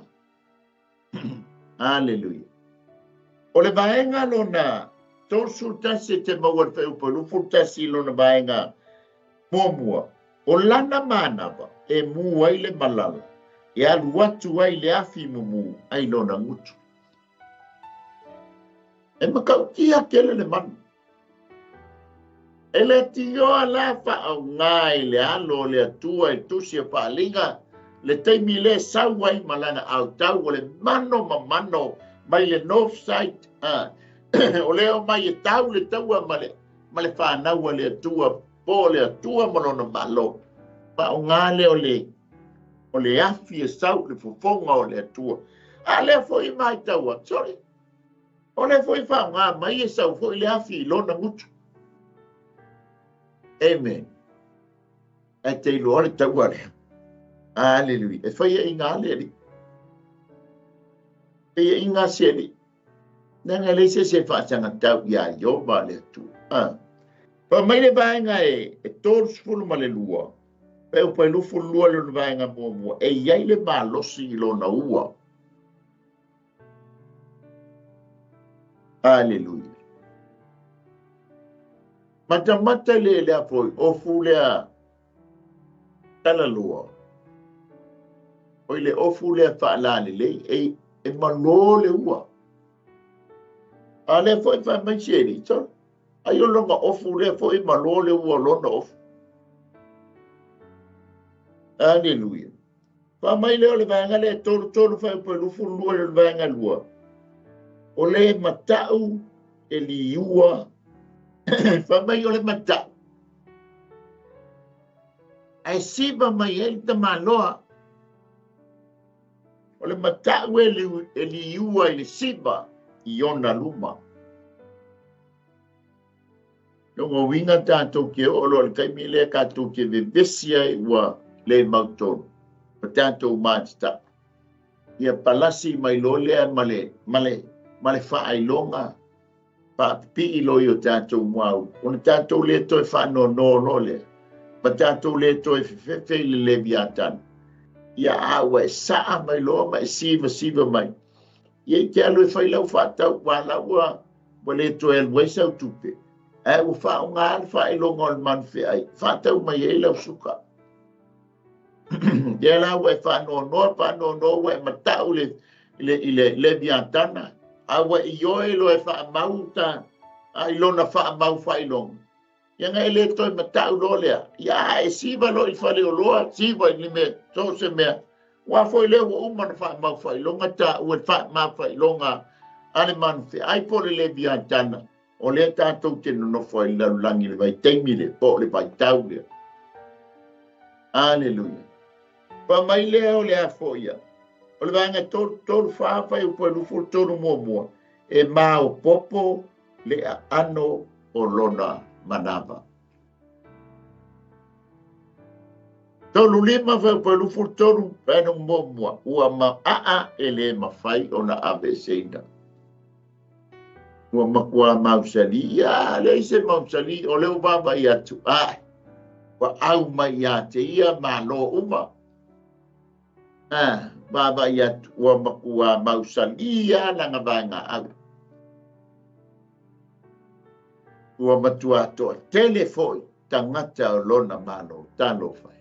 Aleluia. O le vaenga lona tosu tasi te maua te upo lufu tasi lona vaenga mua. O lana manava e mua i le malala. E alu watu ai le afi mumu ai lona ngutu. E makau kia kele le manu. Ele tioa la wha ngai le alo le atua e tusi a whaalinga le teimi le sauai malanga au tau o le mano ma mano mai le north side o leo mai e tau le taua ma le whanaua le atua po le atua malona malo wha ngale o le afi e sau le fufonga o le atua a le foi mai taua sorry o le foi wha ngā mai e sau foi le afi lona ngutu. Amen. E te ilo ale tau ale. Aleluia. E whaia i ngā ale. E i ngā seri. Nanga leise se whaatanga tau ia ioba le tu. mai le vaenga e tolu sefulu ma le lua. Pe upai lufu lua le vaenga mua e iai le malosi I lona ua. Hallelujah. Mata le lea foi o fulea tala lua. O le o fulea whaala le e malo le ua. A le foi wha mai sieri, so. Ai o longa o fulea foi malo le ua lona ofu. Hallelujah. Wha mai leo le vaenga le tolu whai upai lufu lua le vaenga lua. O le matau e li ua. Wha mai o le matau. Ai siba mai e ta maloa. O le matau e li ua I le siba I ona luma. Nongo winga tātou ke o lo le kaimi le kātou ke vevesia I ua le mautonu. O tātou mātita. Ia palasi mai lo lea male whaailonga. Papi I lo I o tātou muau. O na tātou le toi whanau no lea. Ma tātou le toi whiwhiwhi le leviatan. Ia awa e saa mai loa mai siva mai. Ia I te alu e whailau whatau wala ua wa le toi alwaisau tupe. E u whao ngār whailonga o le manwhi ai. Whatau mai e lau suka. Ia la ua e whanau no wa e matau le leviatana. Awa I oe lo e whaamau ta. Ai lona whaamau whailonga. Ia ngai le toi matau lo lea. Ia e siva lo I whale o loa. Siva I lime so se mea. Wa foi le o umana whaamau whailonga ta. Ua whaamau whailonga. Ale manwhi. Ai po le leviatana. O le tātou te no foi langi le vai teimi le. Po le vai tau le. Hallelujah. Pa mai lea o le a foia. O le vanga tolu whaafai upo e lufu tolu mua. E mao popo le ano o lona manava. Tolu lima vai upo e lufu tolu pēno mua. Ua ma e le mawhai o na aveseina. Ua makua mausali. Ia le se mausali o leo baba I atu. Wa au mai a te ia malo uma. Baba ia tua makua mausalia langa vanga au. Ua matua toa telefoi tangata o lona malo talo fai.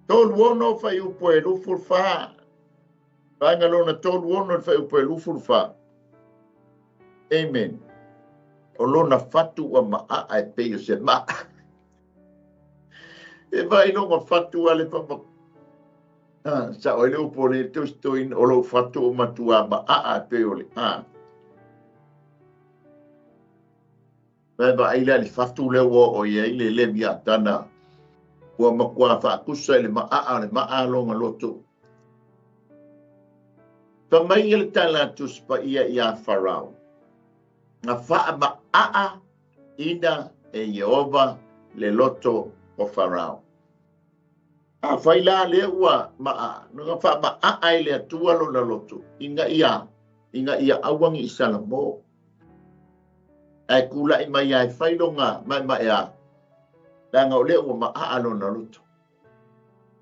Tolu ono fai upo e lufur faa. Vanga lona tolu ono fai upo e lufur faa. Amen. O lona fatu ua maa e peio se maa. E vai longa fatu ale papa. Sa o le upo le tustoin o lo fatu o matua ma pe ole. Vai ila li fatu le o ia ile le via tana. Ua makua fa kusa le ma longa loto. Pa mai ele tala tus pa ia farao. Na fa ma ina e Jehova le loto o farao. Fai la le ua maa. Nunga wha maa ai le atua lo na loto. Inga ia awangi I Salamo. Ai kula I mai ai whai longa mai a. Langa o le ua maa lo na loto.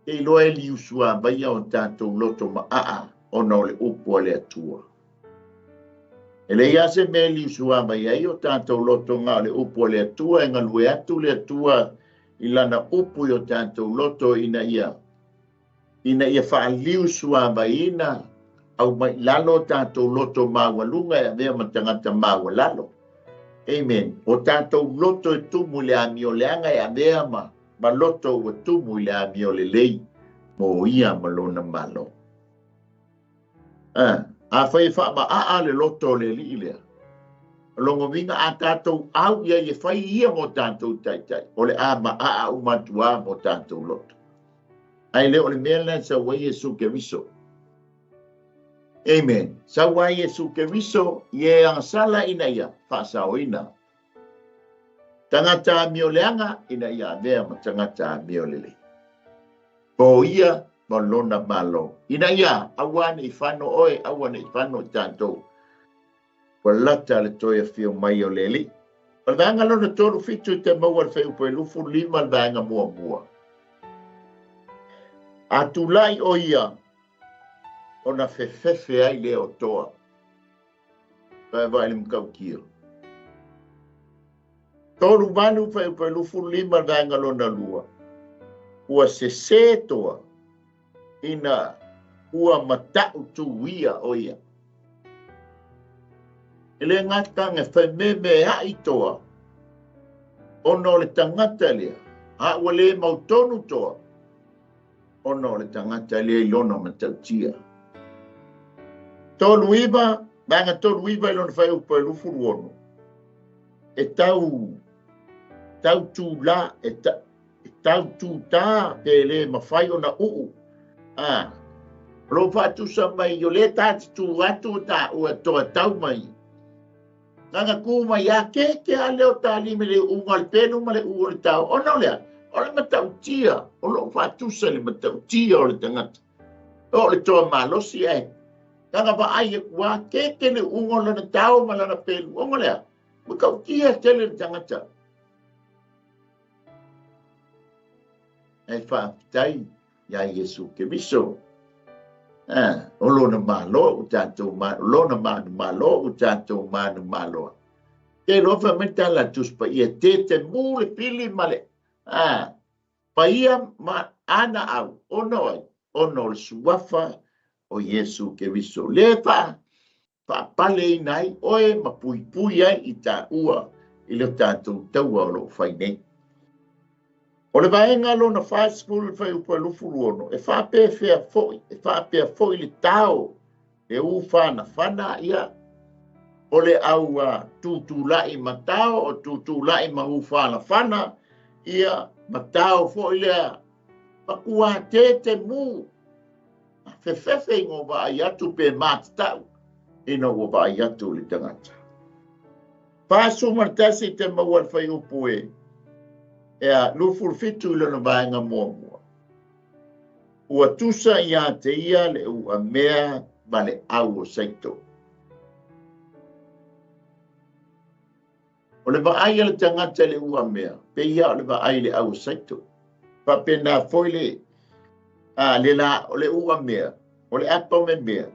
E loa e liusua mai o tātou loto maa o na o le upo le atua. E le ia se me liusua mai ai o tātou loto ngā le upo le atua. E ngā lue atu le atua. I lana upu o tātou loto ina ia whaaliu sua mai ina au mai lalo tātou loto mawalunga e mea matangata mawalalo. Amen. O tātou loto e tumu le amio leanga e mea ma loto o tumu le amio le lei mo ia malona malo. A whai wha le loto le li lea. Longo vinga a tātou au ia whai ia mo tātou taitai. O le a umatua mo tātou loto. Ai leo le mea sa wai Yesu Keriso. Amen. Sa wai Yesu Keriso ie ang sala ina ia whasao ina. Tangata mio leanga ina ia mea ma tangata mio lele. Ko ia mo lona malo. Ina ia awane I whano oe awane I whano tātou. Walata le toia fio mai o leli. O le vaenga lona tolu fitu te maua le whaiupu e lufu lima le vaenga mua mua. A tulai o ia o na fefefe ai le o toa. Vai vai le mkau kia. Tolu manu whaiupu e lufu lima le vaenga lona lua. Ua se toa ina ua matau tu ia o ia. Ele ngata nge whaimeme hai toa. Ono le tangata lea. Ha ua le mautonu toa. Ono le tangata lea ilona matautia. Tolu iwa, banga tolu iwa ilona whaiupu e lufu luono. E tau tu la, tau tu tā pe le mawhai o na uu. Lo whatusa mai o le tāti tu atu tā ua toa tau mai. Nganga ku mai a ke a leo tā lime le unga le penu ma le uu le tau. Ono lea, o le matau tia, o lo whatusa le matau tia o le tangata. O le toa malosi ai. Nganga wa ai e kua ke le unga le tau ma lana penu. Onga lea, makau tia tele le tangata. Ai whaapitai ia Yesu ke miso. O lona malo o tātou malo, lona malo o tātou malo. Ke lofa metala tuspa ia te mule pili male. Pa ia ma ana au, ono le suafa o Yesu ke miso. Le pa pale nai, oe ma pui ai i tā ua, i leo tātou taua o lo whainei. O le vaenga lona fast school whaiupu e lufu luono, e whapea foi le tau, e whana ia, o le au tūtūlai matao, o tūtūlai ma whana ia, matao foi lea, pakua te mu, fefefe ingo wa ai atu pe mātatau, ino wa ai atu le tangata. Pāsu martasi te maua le whaiupu e, ea lufur fitu ilona vaenga mua. Ua tusa ia te ia le ua mea vale au o saito. O le vaai le tangata le ua mea, pe ia o le vaai le au o saito. Pa pena foi le la o le ua mea, o le apa me mea,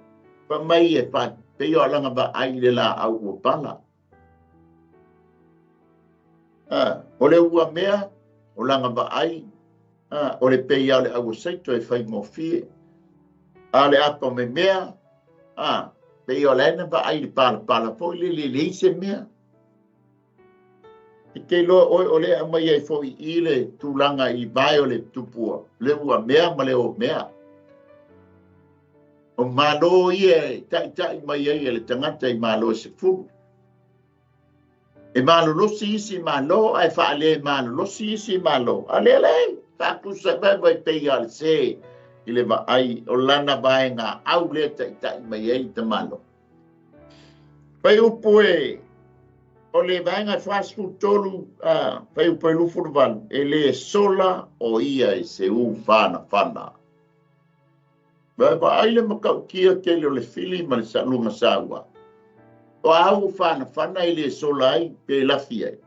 pa mai e pa pe ia o langa vaai le la au o pala. O le ua mea, o langa vaai, o le peia o le au saito e whai mofie. A le apa me mea, peia o le ena vaai le pala po le leise mea. I ke loa o le amai ai fo i le tūlanga i vai o le tupua. Le ua mea ma le o mea. O malo i e tai mai ai le tangata i malo se furu. E malo losi isi malo, ai whaale malo losi isi malo. Ale, whakusa vai pei al se, i le ai o lana vai ngā au le tai mai ai te malo. Pai upu o le vai ngā whasku tolu, pai upu e lufurwalu, e le sola o ia e se u whana. Vai ai le makau kia kele o le fili ma le salunga sawa. O au whana i le solai pe lafi ai.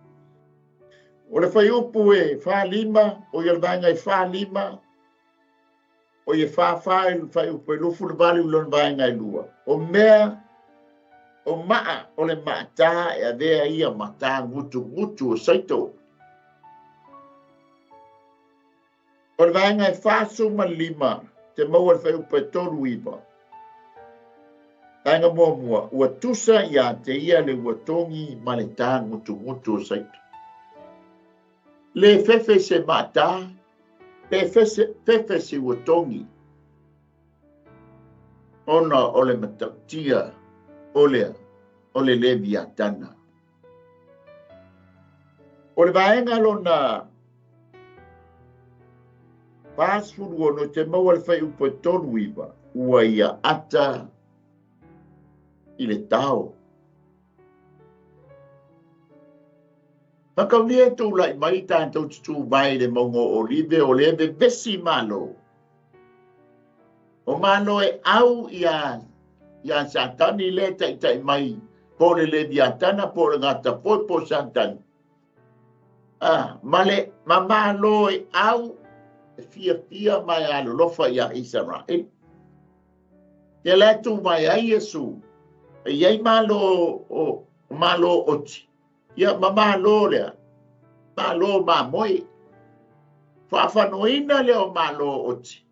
O le whai upu e whalima, o i alvanga i whalima, o i whawhai whai upu e lufu le vali ulon vanga i lua. O mea, o maa, o le maata e a vea ia mata ngutu o saito. O le vanga i whasu ma lima, te maua le whai upu e toru iwa. Tanga mua, ua tusa ia te ia le ua tongi ma le tā ngutu o saito. Le fefe se mata, fefe se ua tongi. Ona o le matautia, o le levi atana. O le vaenga lona pasfuru ono te maua le whai upo e tonu iwa, ua ia ata i le tau. Pakaunia tū lai mai tātou tū mai le mongo olive o le vesi malo. O malo e au ia satani le tai mai po le viatana po le ngata po santani. Male mamalo e au fia mai alo lofa ia Israel. Te le tu mai ai Yesu. Iai malo oti. Ia mamalo lea. Malo mamoi. Whawhanoina leo malo oti.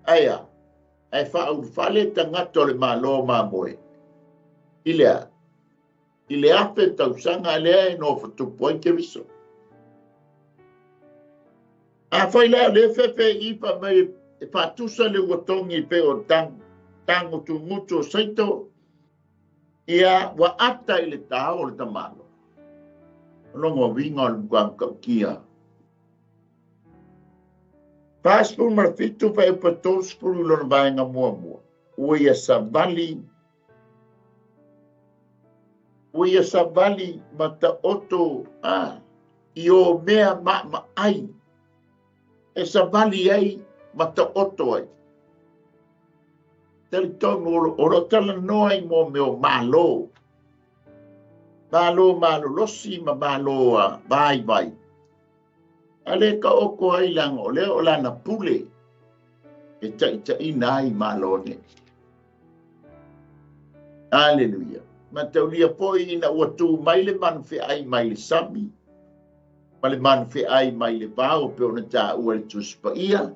Aia. Ai whaufale tangato le malo mamoi. Ilea. Ile ape tausanga lea no whatupoi ke viso. Whai leo le fefe ipa mai e whatusa le watongi pe o tango tu mutu saito. Ia wa ata i le tau o le tamalo. Longo winga o le buang kia. Paspul marfitu pa e patou spulu lona vaenga mua. Uia savali mata oto i o mea ma ai. E savali ai mata oto ai. Tali tongo o lo tala noai mo meo malo. Malo losi ma malo vai. Ale ka oko ai lang o leo lana pule. E ta inai malo ne. Aleluia. Ma taulia poi ina watu maile manfe ai maile sami. Male manfe ai maile vao pe ona ta ua le tuspa ia.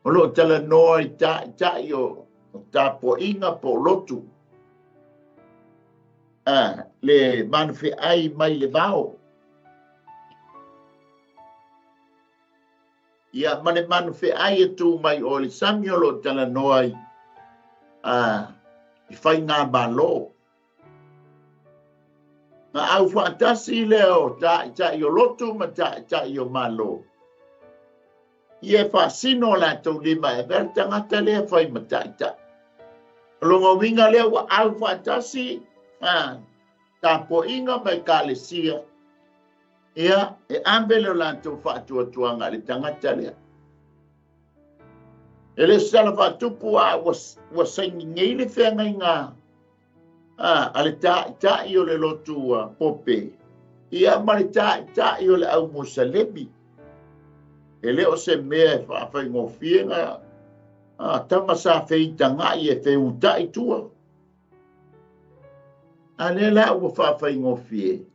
O lo tala noa i ta io ta po inga po lotu. Le manfe ai maile vao. Ia mane manfe ai e tu mai o le sami o lo tala noa i whai ngā malo. Na au whaatasi leo ta i o lotu ma ta i o malo. Ie whaasino la tau lima e vera tangata lea whai ma ta. Longa winga leo wa au whaatasi ta po inga mai ka le sia. Ia e ambele la tau whaatua tuanga le tangata lea. Ele sala whaatupu wa saingi ngei le whenga i ngā. Ale ta i o le lotu pope. Ia mare ta i o le au Musalebi. Ele o se mea e whaafai ngofie ngā. Tama sa whei tanga i e whei uta i tua. Ale la ua whaafai ngofie.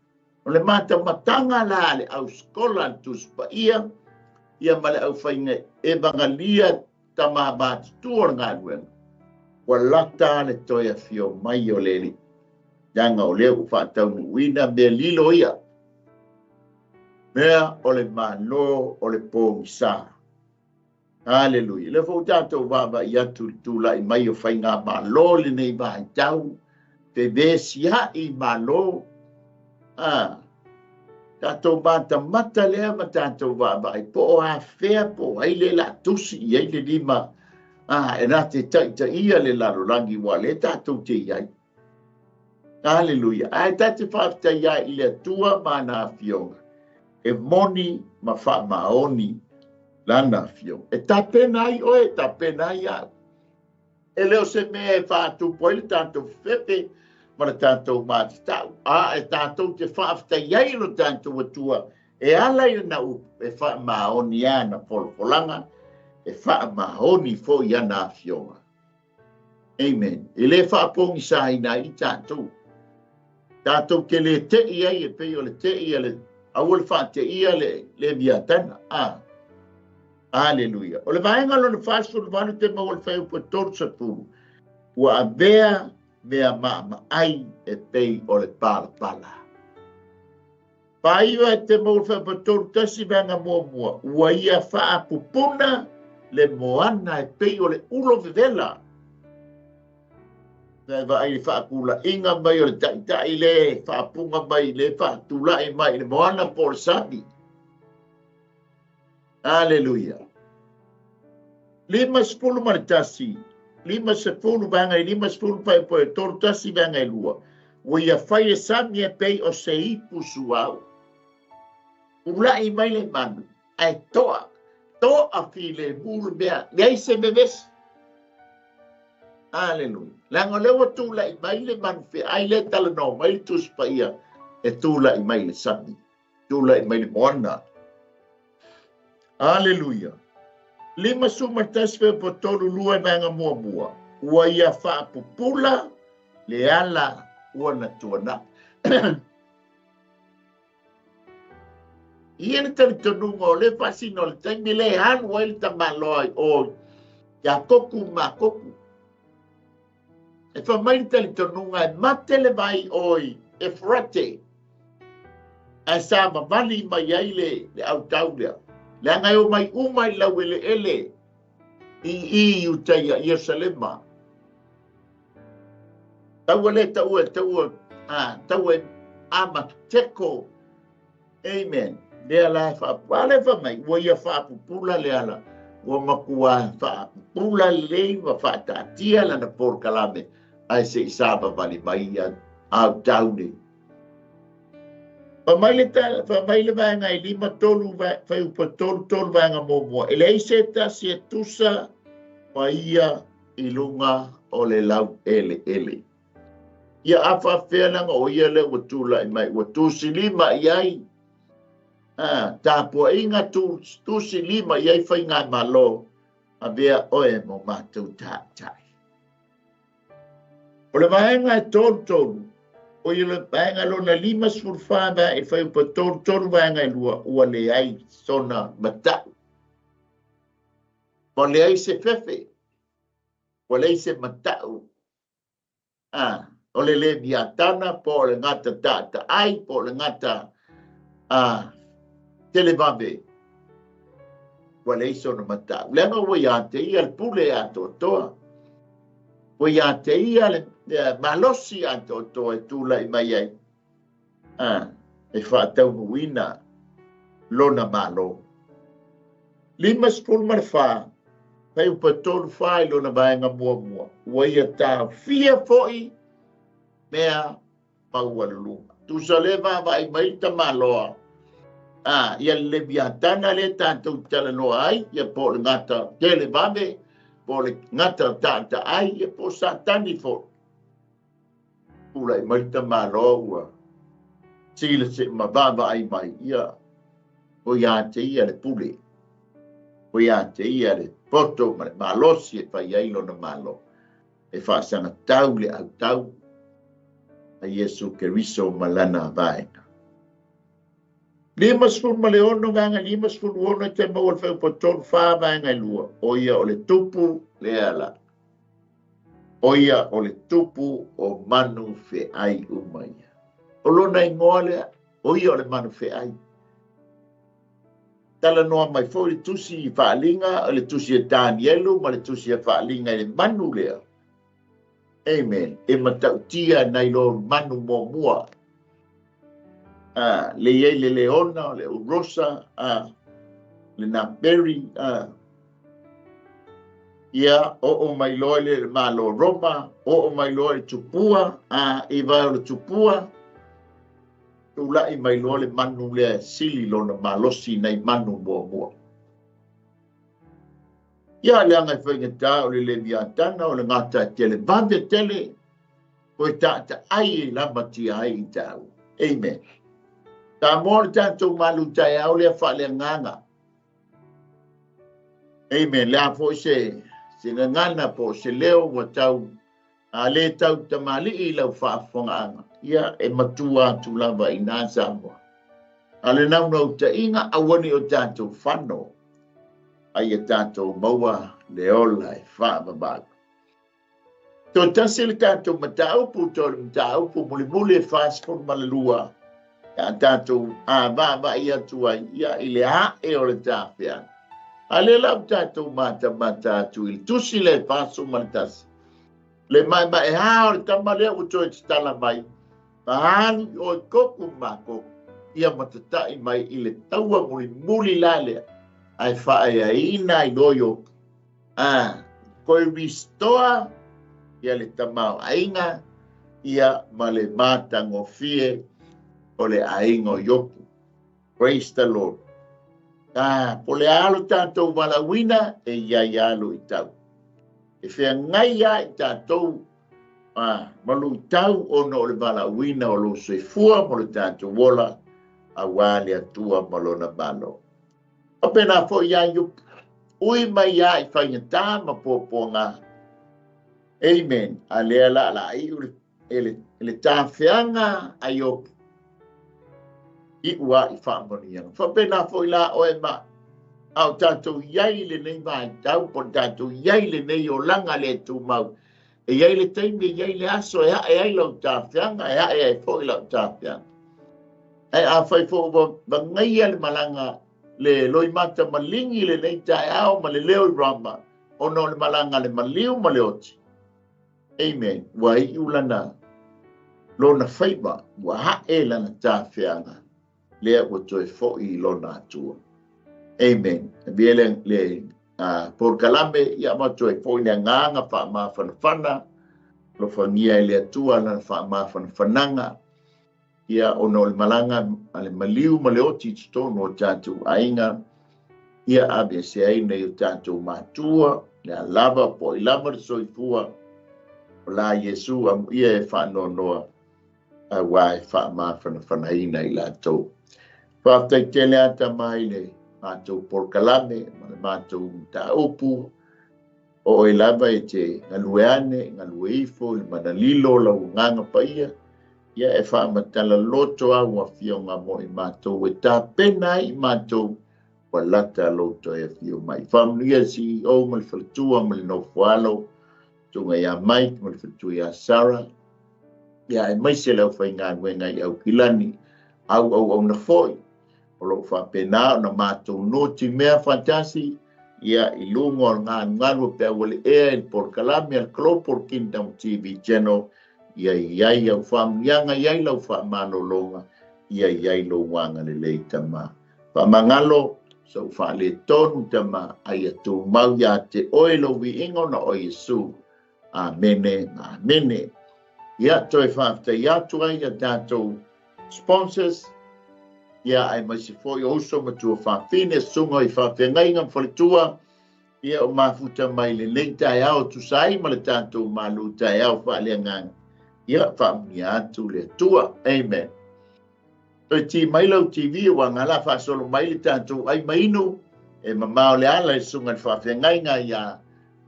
O le mata matanga la le au skola tuspa ia. Ia male au whainga e bangalia tama bati tua ngā ruenga. Wa lata le toia fio mai o leli. Janga o leo whaatau nuina mea lilo ia. Mea o le mano o le pōngi sā. Hallelujah. Le fau tātou wāwa i atu tūlai mai o whai ngā malo le nei vai tau. Te vēsia i malo. Tātou māta mata lea ma tātou wāwa i po o a whea po aile la tusi i aile lima. E nā te taita ia le laro rangi wa le tātou te iai. Hallelujah. Ai tātou whafta ia i le tua ma nā fionga. E moni ma wha maoni lana fionga. E tapenai oe, tapenai au. E leo se mea e whātu poile tātou whepe ma le tātou māti tau. E tātou te whafta iai no tātou atua. E ala i na upu. E wha maoni ana polanga. E wha maoni fo i ana fionga. Amen. E le whaapongi sa ina i tātou. Tātou ke le te ia i e peo le te ia le awal wha te ia le viatana. Aleluia. O le vaenga lo le whaasuru vanu te mawal whai upo torsa puru. Ua a mea maa ai e pei o le pala. Paiwa e te mawal whai upo toru tasi vanga mua. Ua ia wha pupuna le moana e pei o le ulo vivela. Va ai fa kula inga mai o tai le fa punga mai le fa tula e mai le moana por sabi. Hallelujah. Lima sepuluh maritasi. 50 banga 50 pai po tortasi banga lua. Wo ia fai e sami e pei o se ipu suau. Ula i mai le manu. Ai toa file mulu bea. Lei se beves. Hallelujah. Lango lewa tula i mai le manfe ai le tala no mai tuspa ia e tula i mai le sami. tula i mai le moana. Aleluia. Lima suma tasfe po tolu lua nanga mua. Ua ia whaapupula le ala ua na tuana. Ia na tari tonunga o le fasino le taimi le hanu wa ili tamaloi o ya koku ma koku. E whamaini tari tonunga e mate le vai oi e frate. A sa mavali mai aile le au taulea. Le angai o mai umai lau ele i utai a Ierusalema. Tau e ama teko. Amen. Lea la whapale whamai. Ua ia whapupula le ala. Ua makua whapupula le wa whatatia lana por kalame. Ai se isaba vali mai au taule. Whamaile vanga i lima tolu whaiupa tolu vanga mōmua. E lei se ta se tusa wa ia i lunga o le lau ele. Ia awha whenanga o ia le watula i mai. Watusi lima i ai. Tāpua inga tusi lima i ai whainga malo. A vea oe mo mātou tātai. O le vaenga e tolu. O ia le vaenga lona lima sfurwhana e whaiupa tolu vaenga i lua ua le ai sona matau. Mo le ai se fefe. O le ai se matau. O le miatana po le ngata tata ai po le ngata televave. O le ai sona matau. Lenga ua ia te ia le pule a toa. Ua ia te ia le malosi anto to e tula i mai ai. E whaatau nuina lona malo. Lima spul marwha. Pai upa tolu whai lona vaenga mua. Ua ia tā fia foi mea maua lunga. Tu sa leva vai mai ta maloa. Ia le biatana le tātou tala noa ai. Ia po le ngata tele vame. Po le ngata tata ai. Ia po satani fo. Pula i marita malo ua. Sila se mababa ai mai ia. O ia te ia le pule. O ia te ia le poto malosi e whai ailo na malo. E whaasanga tau le au tau. A Yesu Keriso malana vaenga. Lima sfuru ma le ono vanga, lima sfuru ono te maua whau potonu wha vaenga i lua. O ia o le tupu le ala. Oia o le tupu o manu fe ai umaia. O lona ingoa lea, oia o le manu fe ai. Tala noa mai fo le tusi i whaalinga, o le tusi e Danielu, ma le tusi e whaalinga i le manu lea. Amen. E matautia nai lo manu mo mua. Le iei le leona, le urosa, le naberi, ia o mai loe le malo Roma, o mai loe le tupua, i vai o le tupua, ula i mai loe le manu le sili lona malosi nei manu mua. Ia le anga whaingata o le viatana o le ngata tele, vande tele, koe tata ai la mati ai i tau. Amen. Ta mōle tātou malu tai au lea whale nganga. Amen. Lea fo se ngangana po se leo wa tau le tau tamali i lau whaafonga. Ia e matua tu lava i nā Samoa. Ale nau nau ta inga awani o tātou whano. Ai e tātou maua leola e whaababaga. Tō tase le tātou mataupu, tō le mataupu muli e whaaspon malalua. Ia tātou vava i atua ia i le hae o le tāwhea. Ale lau tātou mata atu i tusi le whaaso maritasi. Le mai e hao le tamalea uto e tala mai. Mahani o i koku mako ia matatai mai i le taua muli lalea. Ai whae a ina i loyo. Koe ristoa ia le tamau ainga ia ma le matango fie o le aingo yoku. Praise the Lord. Po le alo tātou walawina e iai alo i tau. E whea ngai i tātou malu i tau o no le walawina o lo se fua mo le tātou wola awali atua malona malo. Apena fo ya yu ui mai ya I whaingata ma pōponga. Amen. Alea la iu ele tāwhianga aiopu. I ua I whaamonianga. Whapena fo la oe ma au tātou iai le nei mai tau po tātou iai le nei o langa le tū mau. E iai le teimi, e iai le aso, e hae ai lau tāwhianga, e hae ai fo I lau tāwhianga. E a whai fo wa ngai ale malanga le loi mata malingi le nei tae ao ma le leo I rama. Ono le malanga le maliu ma le oti. Amen. Wa I ulana lona whaiba, wa hae lana tāwhianga. Lea wa toi fo I lona atua. Amen. Biele le por kalame ia mato e foi le nganga fa ma fana lo fangia le atua na fa ma fananga ia ono le malanga ale maliu maleoti to no tatu ainga ia abe se ai nei tatu matua le lava po lava soifua la Yesu am ia fa no wa fa ma fana ina ila to fa te tele ata mai le matou por kalame, matou taupu, o e lava e te ngalueane, ngalueifo, le manalilo, lau nganga paia, ia e wha matala loto a ua fio ngā mo I matou, e tā pena I matou, wa lata loto e fio mai. Whamnuia CEO, ma le whalatua, ma le nofualo, tunga ia Mike, ma le whalatua ia Sarah, ia e maise lau whai ngā nguenga I au kilani, au na foi, o lo fa pena na matou no ti mea fantasi ia I lungo nganu pe wale e por kalame al club por Kingdom TV channel ia au fam yanga ia lau fa mano longa ia lo wanga le leitama pa mangalo so fa le tonu tama ai tu mau ya te oilo vi ingo na o Yesu amen ia toi fa te ia tu ai tato sponsors ia ai mai se foi oso ma tua whawhine sunga I whawhengai ngam whalitua ia o mafuta mai le nei tai au tu sai ma le tātou malu tai au whaaleangang ia whaamia atu le tua amen toi ti mai lau TV wa ngala whaasolo mai le tātou ai mainu e mamao le ala I sunga whawhengai ngā ia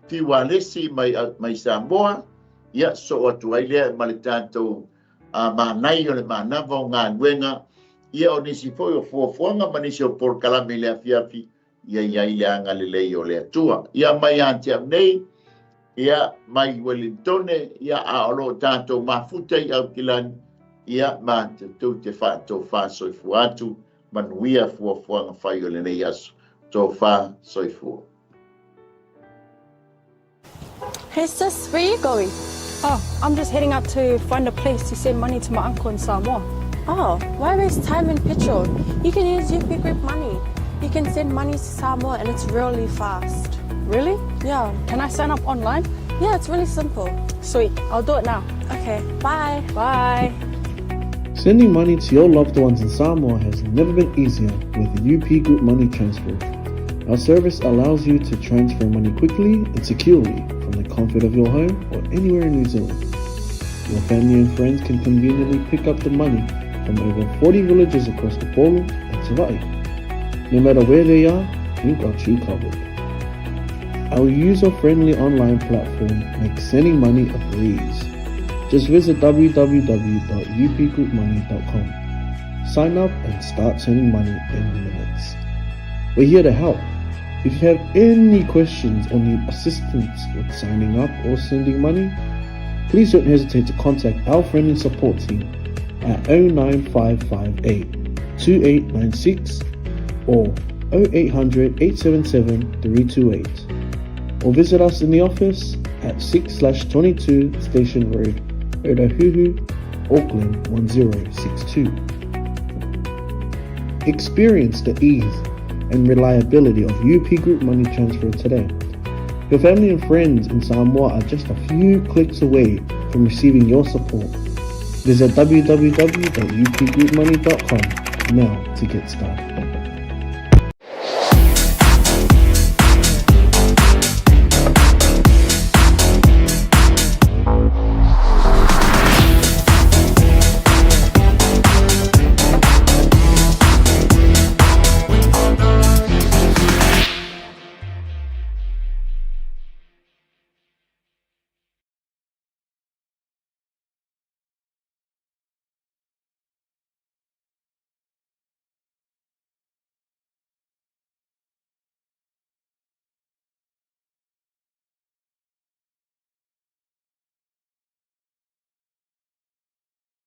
tiwa lesi mai Samoa ia so atu ai lea ma le tātou maanai o le maanava o ngā nuenga ia o nisi foi o fuafuanga ma nisi o por kalame le afiafi ia le anga le lei o le atua ia mai ante au nei ia mai Wellingtone ia a olo tātou mafuta I au kilani ia ma te whātou whāsoifu atu manuia fuafuanga whai o le nei asu tō whāsoifu. Hey sis, where are you going? Oh, I'm just heading out to find a place to send money to my uncle in Samoa. Oh, why waste time and petrol? You can use UP Group Money. You can send money to Samoa and it's really fast. Really? Yeah. Can I sign up online? Yeah, it's really simple. Sweet, I'll do it now. Okay, bye. Bye. Sending money to your loved ones in Samoa has never been easier with the UP Group Money Transfer. Our service allows you to transfer money quickly and securely from the comfort of your home or anywhere in New Zealand. Your family and friends can conveniently pick up the money from over 40 villages across the Polo and Savai. No matter where they are, we've got you covered. Our user-friendly online platform makes sending money a breeze. Just visit www.upgroupmoney.com. Sign up and start sending money in minutes. We're here to help. If you have any questions or need assistance with signing up or sending money, please don't hesitate to contact our friendly support team at 09558 2896 or 0800 877 328, or visit us in the office at 6/22 Station Road, Otahuhu, Auckland 1062. Experience the ease and reliability of UP Group Money Transfer today. Your family and friends in Samoa are just a few clicks away from receiving your support. Visit www.upgroupmoney.com now to get started.